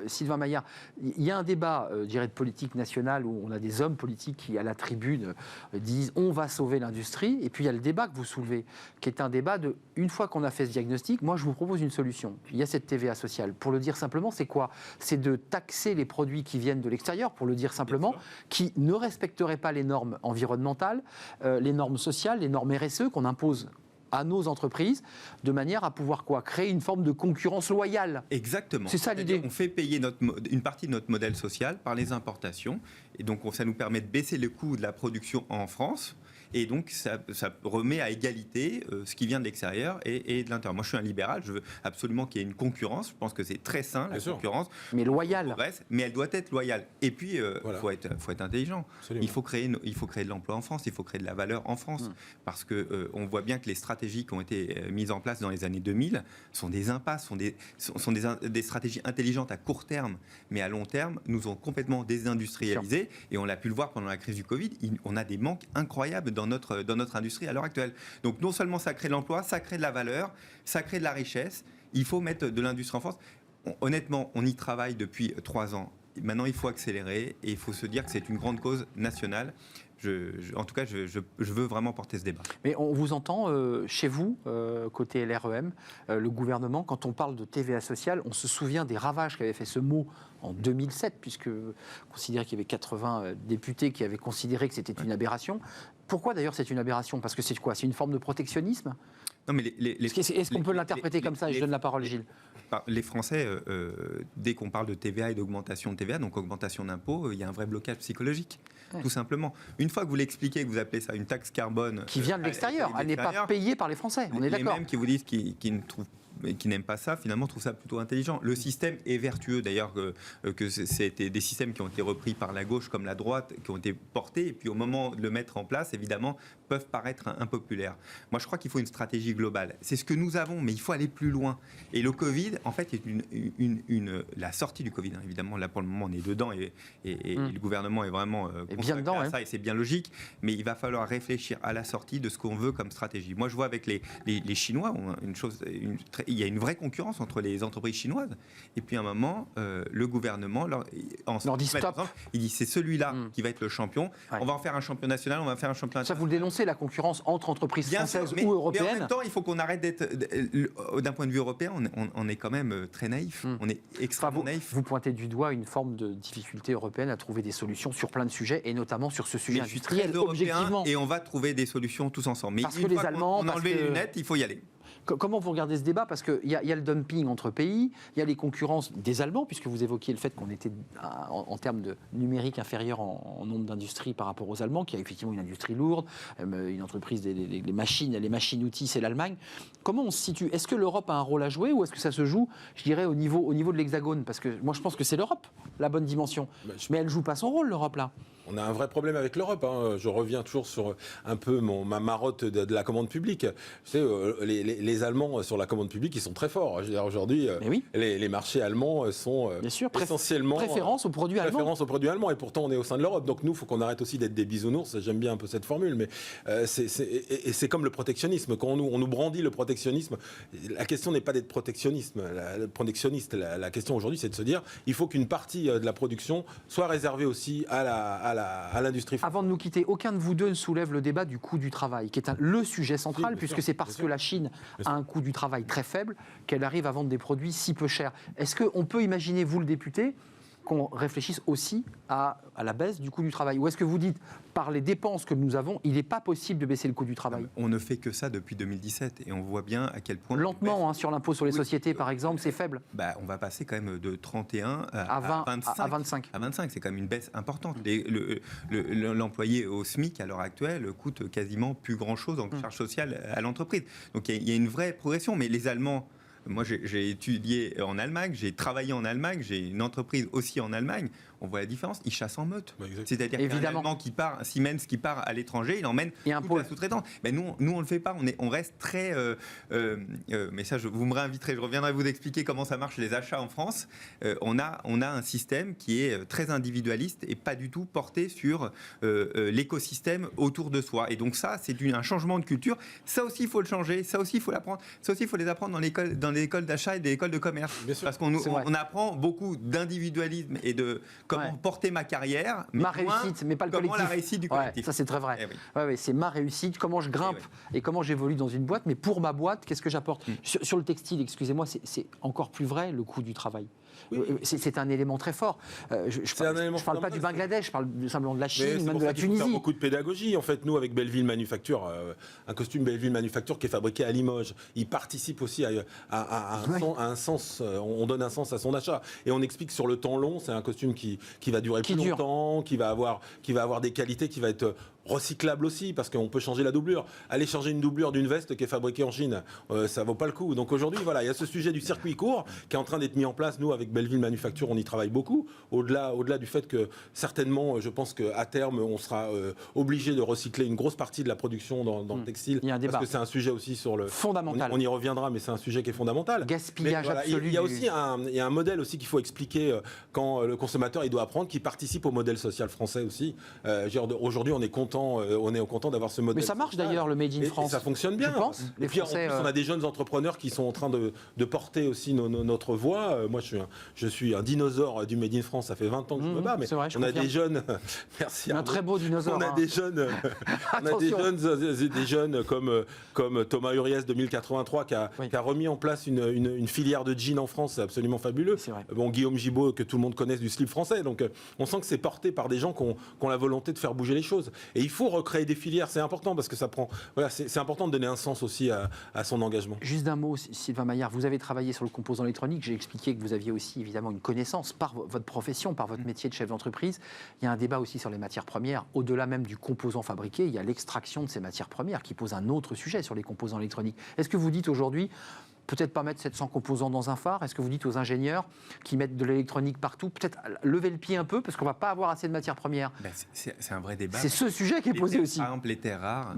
Sylvain Maillard, il y a un débat, je dirais, de politique nationale où on a des hommes politiques qui, à la tribune, disent on va sauver l'industrie. Et puis il y a le débat que vous soulevez, qui est un débat de une fois qu'on a fait ce diagnostic, moi je vous propose une solution. Il y a cette TVA sociale. Pour le dire simplement, c'est quoi? C'est de taxer les produits qui viennent de l'extérieur, pour le dire simplement, qui ne respecteraient pas les normes environnementales, les normes sociales, les normes RSE qu'on impose à nos entreprises, de manière à pouvoir créer une forme de concurrence loyale. Exactement. C'est ça l'idée. On fait payer une partie de notre modèle social par les importations, et donc ça nous permet de baisser le coût de la production en France. Et donc, ça remet à égalité ce qui vient de l'extérieur et de l'intérieur. Moi, je suis un libéral, je veux absolument qu'il y ait une concurrence. Je pense que c'est très sain, la concurrence. Mais loyale. Mais elle doit être loyale. Et puis, Voilà. faut être intelligent. Absolument. Il faut créer de l'emploi en France, il faut créer de la valeur en France. Parce qu'on voit bien que les stratégies qui ont été mises en place dans les années 2000 sont des impasses, sont des stratégies intelligentes à court terme, mais à long terme, nous ont complètement désindustrialisés. Et on l'a pu le voir pendant la crise du Covid, on a des manques incroyables dans notre industrie à l'heure actuelle. Donc non seulement ça crée de l'emploi, ça crée de la valeur, ça crée de la richesse. Il faut mettre de l'industrie en France. Honnêtement, on y travaille depuis 3 ans. Maintenant, il faut accélérer et il faut se dire que c'est une grande cause nationale. En tout cas, je veux vraiment porter ce débat. Mais on vous entend chez vous, côté LREM, le gouvernement, quand on parle de TVA sociale, on se souvient des ravages qu'avait fait ce mot en 2007, puisque considérait qu'il y avait 80 députés qui avaient considéré que c'était une aberration. Pourquoi d'ailleurs c'est une aberration? Parce que c'est quoi? C'est une forme de protectionnisme? Non, mais Est-ce qu'on peut l'interpréter comme ça? Je donne la parole, Gilles. Les Français, dès qu'on parle de TVA et d'augmentation de TVA, donc augmentation d'impôts, il y a un vrai blocage psychologique, tout simplement. Une fois que vous l'expliquez, que vous appelez ça une taxe carbone... Qui vient de l'extérieur, elle n'est pas payée par les Français, on est d'accord. Les mêmes qui vous disent qui n'aiment pas ça, finalement, trouvent ça plutôt intelligent. Le système est vertueux, d'ailleurs, que c'était des systèmes qui ont été repris par la gauche comme la droite, qui ont été portés, et puis au moment de le mettre en place, évidemment, peuvent paraître impopulaires. Moi, je crois qu'il faut une stratégie globale. C'est ce que nous avons, mais il faut aller plus loin. Et le Covid, en fait, est la sortie du Covid, hein, évidemment, là, pour le moment, on est dedans, et le gouvernement est vraiment bien dedans, à ça, et c'est bien logique, mais il va falloir réfléchir à la sortie de ce qu'on veut comme stratégie. Moi, je vois avec les Chinois, il y a une vraie concurrence entre les entreprises chinoises. Et puis à un moment, le gouvernement leur dit stop. Il dit c'est celui-là qui va être le champion. Ouais. On va en faire un champion national, on va faire un champion international. Ça, vous le dénoncez, la concurrence entre entreprises françaises ou européennes? Mais en même temps, il faut qu'on arrête d'être... D'un point de vue européen, on est quand même très naïf. On est extrêmement naïf. Vous pointez du doigt une forme de difficulté européenne à trouver des solutions sur plein de sujets, et notamment sur ce sujet industriel, objectivement. Et on va trouver des solutions tous ensemble. Mais parce que les Allemands... On a enlevé les lunettes, il faut y aller. Comment vous regardez ce débat? Parce qu'il y a le dumping entre pays, il y a les concurrences des Allemands, puisque vous évoquiez le fait qu'on était en termes de numérique inférieur en nombre d'industries par rapport aux Allemands, qui a effectivement une industrie lourde, une entreprise, les machines-outils, c'est l'Allemagne. Comment on se situe? Est-ce que l'Europe a un rôle à jouer, ou est-ce que ça se joue, je dirais, au niveau de l'Hexagone? Parce que moi, je pense que c'est l'Europe, la bonne dimension. Mais elle ne joue pas son rôle, l'Europe, là. On a un vrai problème avec l'Europe. Hein. Je reviens toujours sur un peu ma marotte de la commande publique. Tu sais, les Allemands sur la commande publique, ils sont très forts. Je veux dire, aujourd'hui, les marchés allemands sont bien sûr, essentiellement préférence aux produits allemands. Préférence aux produits allemands. Et pourtant, on est au sein de l'Europe. Donc nous, il faut qu'on arrête aussi d'être des bisounours. J'aime bien un peu cette formule, mais c'est comme le protectionnisme. Quand on nous brandit le protectionnisme, la question n'est pas d'être protectionniste. La question aujourd'hui, c'est de se dire, il faut qu'une partie de la production soit réservée aussi à l'industrie. Avant de nous quitter, aucun de vous deux ne soulève le débat du coût du travail, qui est le sujet central, puisque c'est parce que la Chine a un coût du travail très faible qu'elle arrive à vendre des produits si peu chers. Est-ce qu'on peut imaginer, vous le député, qu'on réfléchisse aussi à la baisse du coût du travail? Ou est-ce que vous dites, par les dépenses que nous avons, il n'est pas possible de baisser le coût du travail? On ne fait que ça depuis 2017 et on voit bien à quel point... Lentement, sur l'impôt sur les sociétés, par exemple, c'est faible. On va passer quand même de 31 à 25. À 25, c'est quand même une baisse importante. L'employé au SMIC, à l'heure actuelle, coûte quasiment plus grand-chose en charge sociale à l'entreprise. Donc il y a une vraie progression, mais les Allemands... Moi, j'ai étudié en Allemagne, j'ai travaillé en Allemagne, j'ai une entreprise aussi en Allemagne. On voit la différence, ils chassent en meute. C'est-à-dire qu'un Allemand qui part, Siemens qui part à l'étranger, il emmène toute la sous-traitance. Mais nous, on ne le fait pas, on reste très... mais ça, vous me réinviterez, je reviendrai vous expliquer comment ça marche les achats en France. On a un système qui est très individualiste et pas du tout porté sur l'écosystème autour de soi. Et donc ça, c'est un changement de culture. Ça aussi, il faut le changer, ça aussi, il faut l'apprendre. Ça aussi, il faut les apprendre dans les écoles d'achat et des écoles de commerce. Parce qu'on apprend beaucoup d'individualisme et de comment porter ma carrière, mais ma réussite, mais pas le collectif. Comment la réussite du collectif. Ça, c'est très vrai. C'est ma réussite, comment je grimpe et comment j'évolue dans une boîte, mais pour ma boîte, qu'est-ce que j'apporte? Sur le textile, excusez-moi, c'est encore plus vrai, le coût du travail. Oui. C'est un élément très fort. Je ne parle pas du Bangladesh, je parle simplement de la Chine, même de la Tunisie. Faire beaucoup de pédagogie. En fait, nous, avec Belleville Manufacture, un costume Belleville Manufacture qui est fabriqué à Limoges, il participe aussi à un sens. On donne un sens à son achat. Et on explique sur le temps long, c'est un costume qui va durer plus longtemps, qui va avoir des qualités, qui va être recyclable aussi, parce qu'on peut changer la doublure. Aller changer une doublure d'une veste qui est fabriquée en Chine, ça vaut pas le coup. Donc aujourd'hui, voilà, il y a ce sujet du circuit court qui est en train d'être mis en place. Nous, avec Belleville Manufacture, on y travaille beaucoup. Au-delà du fait que certainement, je pense qu'à terme, on sera obligé de recycler une grosse partie de la production dans le textile. Il y a un débat. Parce que c'est un sujet aussi sur le... Fondamental. On y reviendra, mais c'est un sujet qui est fondamental. Gaspillage absolu. Il y a aussi un modèle aussi qu'il faut expliquer quand le consommateur il doit apprendre, qui participe au modèle social français aussi. Aujourd'hui, on est content d'avoir ce modèle. Mais ça marche d'ailleurs, le Made in France. Et ça fonctionne bien. Je pense. Et puis en plus, on a des jeunes entrepreneurs qui sont en train de porter aussi notre voix. Moi, je suis un dinosaure du Made in France. Ça fait 20 ans que je me bats, mais vrai, on a des jeunes. Merci. Un très beau dinosaure. On a des jeunes. des jeunes comme Thomas Uriès 2083 qui a remis en place une filière de jeans en France. C'est absolument fabuleux. C'est vrai. Bon, Guillaume Gibault, que tout le monde connaisse, du slip français. Donc, on sent que c'est porté par des gens qui ont la volonté de faire bouger les choses. Et il faut recréer des filières. C'est important parce que ça prend. Voilà, c'est important de donner un sens aussi à son engagement. Juste d'un mot, Sylvain Maillard, vous avez travaillé sur le composant électronique. J'ai expliqué que vous aviez aussi évidemment une connaissance par votre profession, par votre métier de chef d'entreprise. Il y a un débat aussi sur les matières premières. Au-delà même du composant fabriqué, il y a l'extraction de ces matières premières qui pose un autre sujet sur les composants électroniques. Est-ce que vous dites aujourd'hui, peut-être pas mettre 700 composants dans un phare? Est-ce que vous dites aux ingénieurs qui mettent de l'électronique partout, peut-être lever le pied un peu parce qu'on ne va pas avoir assez de matières premières? C'est un vrai débat. C'est ce sujet qui est posé aussi. Par exemple, les terres rares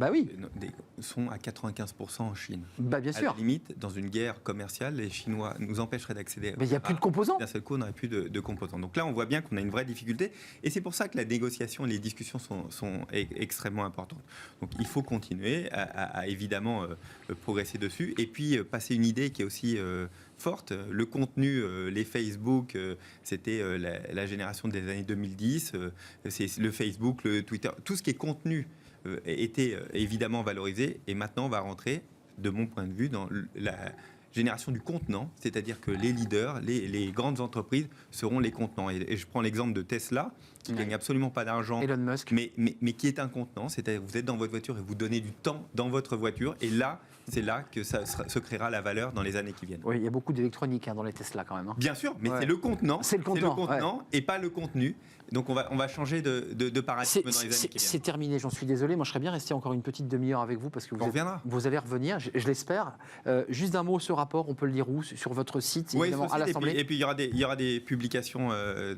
sont à 95% en Chine. Bien sûr. À la limite, dans une guerre commerciale, les Chinois nous empêcheraient d'accéder. Mais il n'y a plus de composants. D'un seul coup, on n'aurait plus de composants. Donc là, on voit bien qu'on a une vraie difficulté. Et c'est pour ça que la négociation et les discussions sont extrêmement importantes. Donc il faut continuer à évidemment progresser dessus. Et puis passer une idée qui est aussi forte. Le contenu, les Facebook, c'était la génération des années 2010. C'est le Facebook, le Twitter, tout ce qui est contenu était évidemment valorisé. Et maintenant, on va rentrer, de mon point de vue, dans la génération du contenant, c'est-à-dire que les leaders, les grandes entreprises seront les contenants. Et je prends l'exemple de Tesla, qui ne gagne absolument pas d'argent, Elon Musk. mais qui est un contenant, c'est-à-dire que vous êtes dans votre voiture et vous donnez du temps dans votre voiture, et là, c'est là que ça se créera la valeur dans les années qui viennent. Oui, il y a beaucoup d'électronique dans les Tesla quand même. Bien sûr, mais c'est le contenant, contenant et pas le contenu. Donc on va changer de paradigme dans les années qui viennent. C'est terminé, j'en suis désolé. Moi, je serais bien resté encore une petite demi-heure avec vous parce que vous allez revenir, je l'espère. Juste d'un mot, ce rapport, on peut le lire où? Sur votre site, évidemment, à l'Assemblée. Et puis il y aura des publications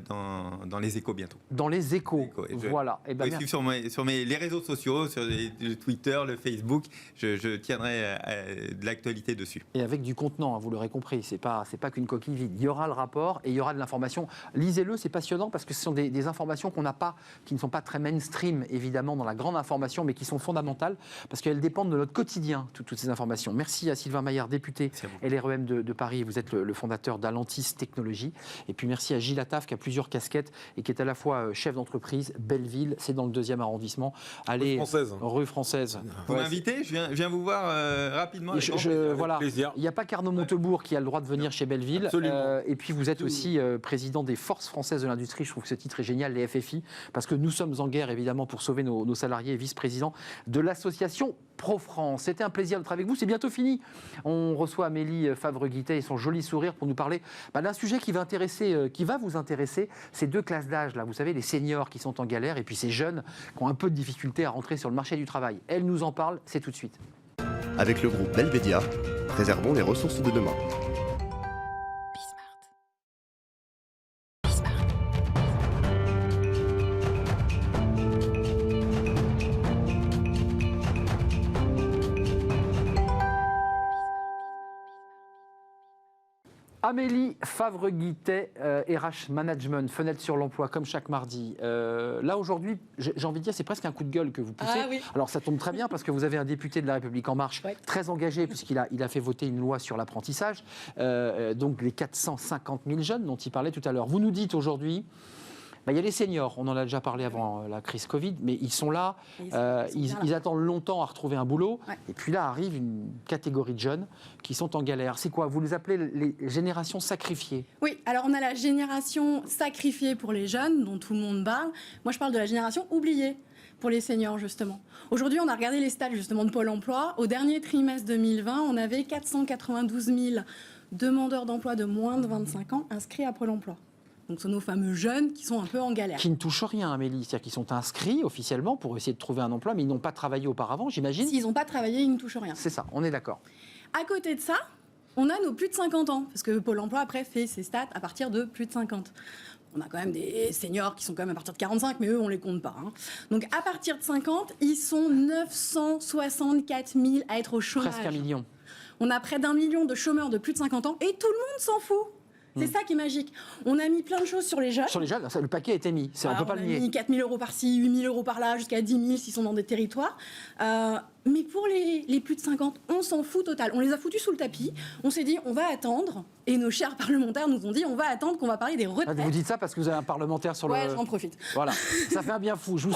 dans les Échos bientôt. Dans les Échos, voilà. Et sur les réseaux sociaux, sur le Twitter, le Facebook, je tiendrai de l'actualité dessus. Et avec du contenant, vous l'aurez compris, c'est pas qu'une coquille vide. Il y aura le rapport et il y aura de l'information. Lisez-le, c'est passionnant parce que ce sont des informations qu'on n'a pas, qui ne sont pas très mainstream, évidemment, dans la grande information, mais qui sont fondamentales parce qu'elles dépendent de notre quotidien, toutes ces informations. Merci à Sylvain Maillard, député LREM de Paris. Vous êtes le fondateur d'Alantis Technologies. Et puis merci à Gilles Attaf, qui a plusieurs casquettes et qui est à la fois chef d'entreprise, Belleville, c'est dans le 2e arrondissement. Allez, rue Française. Vous m'invitez, je viens vous voir rapidement. Voilà. Il n'y a pas qu'Arnaud Montebourg qui a le droit de venir chez Belleville. Et puis vous êtes aussi président des Forces françaises de l'industrie. Je trouve que ce titre est génial, les FFI, parce que nous sommes en guerre évidemment pour sauver nos salariés, vice-président de l'association Pro-France. C'était un plaisir d'être avec vous. C'est bientôt fini. On reçoit Amélie Favre-Guittet et son joli sourire pour nous parler d'un sujet qui va vous intéresser. Ces deux classes d'âge là, vous savez, les seniors qui sont en galère et puis ces jeunes qui ont un peu de difficulté à rentrer sur le marché du travail. Elle nous en parle, c'est tout de suite. Avec le groupe Belvedia, préservons les ressources de demain. Amélie Favre-Guittet, RH Management, fenêtre sur l'emploi, comme chaque mardi. Là, aujourd'hui, j'ai envie de dire, c'est presque un coup de gueule que vous poussez. Ah, oui. Alors, ça tombe très bien parce que vous avez un député de La République En Marche très engagé puisqu'il a fait voter une loi sur l'apprentissage. Donc, les 450 000 jeunes dont il parlait tout à l'heure. Vous nous dites aujourd'hui, Il y a les seniors, on en a déjà parlé avant la crise Covid, mais ils sont là, ils attendent longtemps à retrouver un boulot. Ouais. Et puis là arrive une catégorie de jeunes qui sont en galère. C'est quoi? Vous les appelez les générations sacrifiées? Oui, alors on a la génération sacrifiée pour les jeunes, dont tout le monde parle. Moi, je parle de la génération oubliée pour les seniors, justement. Aujourd'hui, on a regardé les stats, justement, de Pôle emploi. Au dernier trimestre 2020, on avait 492 000 demandeurs d'emploi de moins de 25 ans inscrits à Pôle emploi. Donc, ce sont nos fameux jeunes qui sont un peu en galère. Qui ne touchent rien, Amélie. C'est-à-dire qu'ils sont inscrits officiellement pour essayer de trouver un emploi, mais ils n'ont pas travaillé auparavant, j'imagine. S'ils n'ont pas travaillé, ils ne touchent rien. C'est ça, on est d'accord. À côté de ça, on a nos plus de 50 ans, parce que Pôle emploi, après, fait ses stats à partir de plus de 50. On a quand même des seniors qui sont quand même à partir de 45, mais eux, on ne les compte pas. Hein. Donc, à partir de 50, ils sont 964 000 à être au chômage. Presque 1 million. On a près d'1 million de chômeurs de plus de 50 ans, et tout le monde s'en fout. C'est ça qui est magique. On a mis plein de choses sur les jeunes. Sur les jeunes, le paquet a été mis. On ne peut pas le nier. On a mis 4 000 € par-ci, 8 000 € par là, jusqu'à 10 000 s'ils sont dans des territoires. Mais pour les plus de 50, on s'en fout total. On les a foutus sous le tapis. On s'est dit, on va attendre. Et nos chers parlementaires nous ont dit, on va attendre qu'on va parler des retraites. Vous dites ça parce que vous avez un parlementaire sur Ouais, j'en profite. Voilà, ça fait un bien fou. Je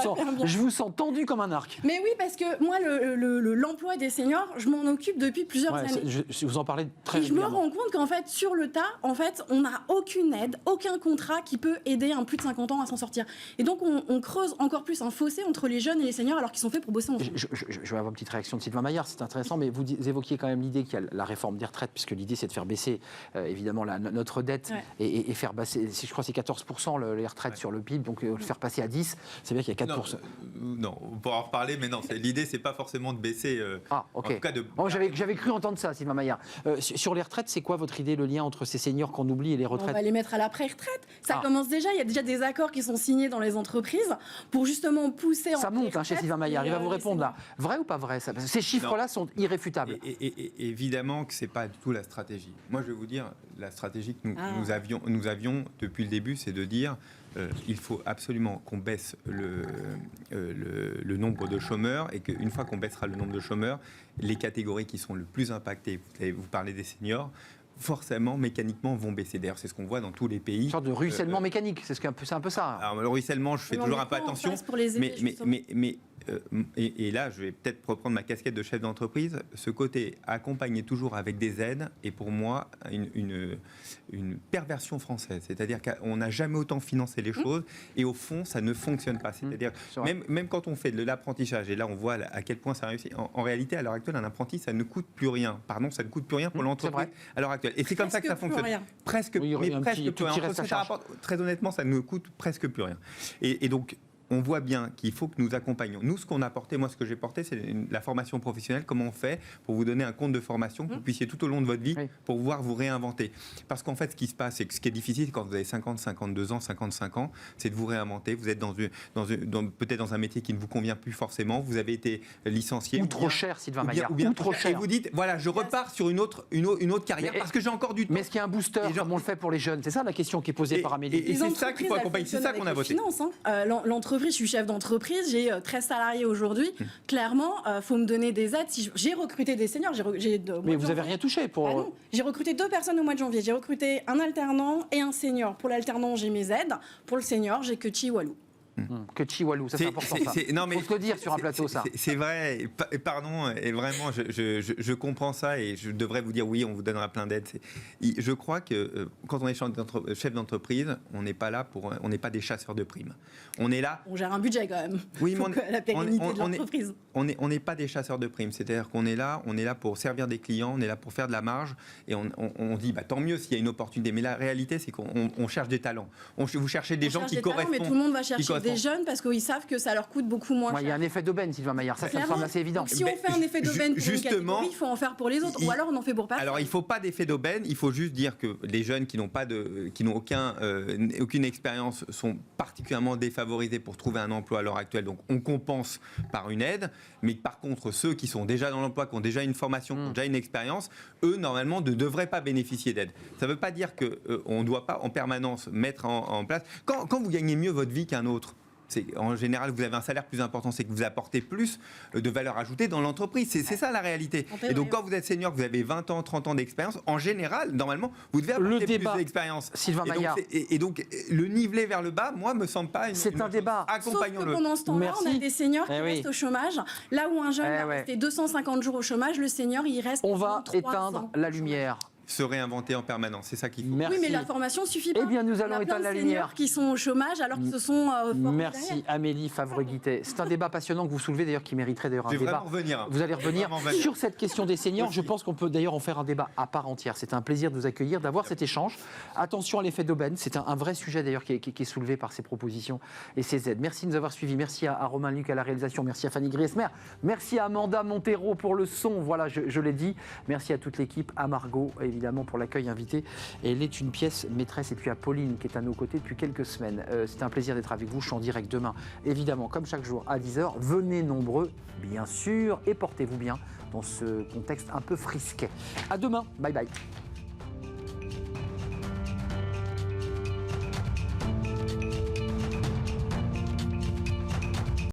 vous sens tendu comme un arc. Mais oui, parce que moi, l'emploi des seniors, je m'en occupe depuis plusieurs années. Vous en parlez très Et je me régulièrement. rends compte qu'en fait, sur le tas, on n'a aucune aide, aucun contrat qui peut aider un plus de 50 ans à s'en sortir. Et donc, on creuse encore plus un fossé entre les jeunes et les seniors alors qu'ils sont faits pour bosser ensemble. Je vais avoir une petite réaction de Sylvain Maillard, c'est intéressant, mais vous évoquiez quand même l'idée qu'il y a la réforme des retraites, puisque l'idée c'est de faire baisser évidemment notre dette et faire baisser, je crois que c'est 14% les retraites sur le PIB, donc le faire passer à 10, c'est bien qu'il y a 4%. Non, on pourra en reparler, mais non, l'idée c'est pas forcément de baisser. Ah, ok. En tout cas Bon, j'avais cru entendre ça, Sylvain Maillard. Sur les retraites, c'est quoi votre idée, le lien entre ces seniors qu'on oublie et les On retraites? va les mettre à l'après-retraite. Ça commence déjà. Il y a déjà des accords qui sont signés dans les entreprises pour justement pousser. Ça monte chez Sylvain Maillard. Il va vous répondre là. Vrai ou pas vrai ça? Parce que ces chiffres-là sont irréfutables. Et évidemment que c'est pas du tout la stratégie. Moi, je vais vous dire, la stratégie que nous avions depuis le début, c'est de dire il faut absolument qu'on baisse le nombre de chômeurs et qu'une fois qu'on baissera le nombre de chômeurs, les catégories qui sont le plus impactées, vous parlez des seniors, forcément, mécaniquement, vont baisser. D'ailleurs, c'est ce qu'on voit dans tous les pays. Une sorte de ruissellement mécanique, c'est un peu ça. Alors, le ruissellement, je fais toujours un peu attention. Pour les aider, et là, je vais peut-être reprendre ma casquette de chef d'entreprise. Ce côté accompagner toujours avec des aides est pour moi une perversion française. C'est-à-dire qu'on n'a jamais autant financé les choses et au fond, ça ne fonctionne pas. C'est-à-dire, même quand on fait de l'apprentissage, et là, on voit à quel point ça réussit. En réalité, à l'heure actuelle, un apprenti, ça ne coûte plus rien. Pardon, ça ne coûte plus rien pour l'entreprise à l'heure actuelle. Et c'est comme ça que ça fonctionne. Presque, oui, mais presque plus rien. Reste à charge. Très honnêtement, ça ne coûte presque plus rien. Et donc, on voit bien qu'il faut que nous accompagnions. Nous, ce qu'on a porté, moi, ce que j'ai porté, c'est la formation professionnelle. Comment on fait pour vous donner un compte de formation que vous puissiez tout au long de votre vie pour pouvoir vous réinventer. Parce qu'en fait, ce qui se passe, c'est que ce qui est difficile quand vous avez 50, 52 ans, 55 ans, c'est de vous réinventer. Vous êtes peut-être dans un métier qui ne vous convient plus forcément. Vous avez été licencié. Ou trop cher, Sylvain Maillard. Ou bien trop cher. Et vous dites, voilà, je repars sur une autre carrière parce que j'ai encore du temps. Mais est-ce qu'il y a un booster comme on le fait pour les jeunes? C'est ça la question qui est posée par Amélie. Et c'est ça qu'il faut accompagner. C'est ça qu'on a voté. L'entreprise, je suis chef d'entreprise, j'ai 13 salariés aujourd'hui. Clairement, il faut me donner des aides. Si j'ai recruté des seniors, mais vous n'avez rien touché pour... non. J'ai recruté 2 personnes au mois de janvier. J'ai recruté un alternant et un senior. Pour l'alternant, j'ai mes aides. Pour le senior, j'ai que Chihuahua. Que Chihuahua, ça c'est important ça. Non, mais faut se le dire sur un plateau ça. C'est vrai, pardon, et vraiment je comprends ça et je devrais vous dire oui, on vous donnera plein d'aides. Je crois que quand on est chef d'entreprise, on n'est pas là on n'est pas des chasseurs de primes. On est là. On gère un budget quand même. Oui, mais la pérennité de l'entreprise. On n'est pas des chasseurs de primes, c'est-à-dire qu'on est là pour servir des clients, on est là pour faire de la marge et on dit tant mieux s'il y a une opportunité. Mais la réalité, c'est qu'on cherche des talents. Vous cherchez des gens qui correspondent. Mais tout le monde va chercher des jeunes parce qu'ils savent que ça leur coûte beaucoup moins cher. Il y a un effet d'aubaine, Sylvain Maillard, ça me semble assez évident. Donc, si on fait un effet d'aubaine pour une catégorie, il faut en faire pour les autres, ou alors on en fait pour personne. Alors il ne faut pas d'effet d'aubaine, il faut juste dire que les jeunes qui n'ont aucune expérience sont particulièrement défavorisés pour trouver un emploi à l'heure actuelle, donc on compense par une aide, mais par contre ceux qui sont déjà dans l'emploi, qui ont déjà une formation, qui ont déjà une expérience, eux normalement ne devraient pas bénéficier d'aide. Ça ne veut pas dire qu'on ne doit pas en permanence mettre en place... Quand vous gagnez mieux votre vie qu'un autre, En général, vous avez un salaire plus important, c'est que vous apportez plus de valeur ajoutée dans l'entreprise. C'est ça la réalité. Et donc, quand vous êtes senior, que vous avez 20 ans, 30 ans d'expérience, en général, normalement, vous devez apporter plus d'expérience. Sylvain Maillard. Et donc, le niveler vers le bas, moi, me semble pas une. C'est un débat. Accompagnons-le. Sauf que pendant ce temps-là, on a Merci. des seniors qui restent au chômage. Là où un jeune va rester 250 jours au chômage, le senior, il reste. On va 3 éteindre ans. la lumière. Se réinventer en permanence, c'est ça qu'il faut. Merci. Oui, mais la formation suffit pas. Eh bien, nous On a allons plein éteindre de la seniors lumière. qui sont au chômage alors qu'ils se sont formés Merci derrière. Amélie Favre-Guittet. C'est un débat passionnant que vous soulevez d'ailleurs qui mériterait d'ailleurs un Je vais débat. vraiment revenir. Vous allez revenir Vraiment venir. sur cette question des seniors. Aussi. Je pense qu'on peut d'ailleurs en faire un débat à part entière. C'est un plaisir de vous accueillir, d'avoir cet échange. Attention à l'effet d'aubaine. C'est un vrai sujet d'ailleurs qui est soulevé par ces propositions et ces aides. Merci de nous avoir suivis. Merci à Romain Luc à la réalisation. Merci à Fanny Griesmer. Merci à Amanda Montero pour le son. Voilà, je l'ai dit. Merci à toute l'équipe, à Margot évidemment pour l'accueil invité. Et elle est une pièce maîtresse. Et puis à Pauline qui est à nos côtés depuis quelques semaines. C'est un plaisir d'être avec vous. Je suis en direct demain, évidemment, comme chaque jour à 10h. Venez nombreux, bien sûr, et portez-vous bien dans ce contexte un peu frisquet. À demain. Bye bye.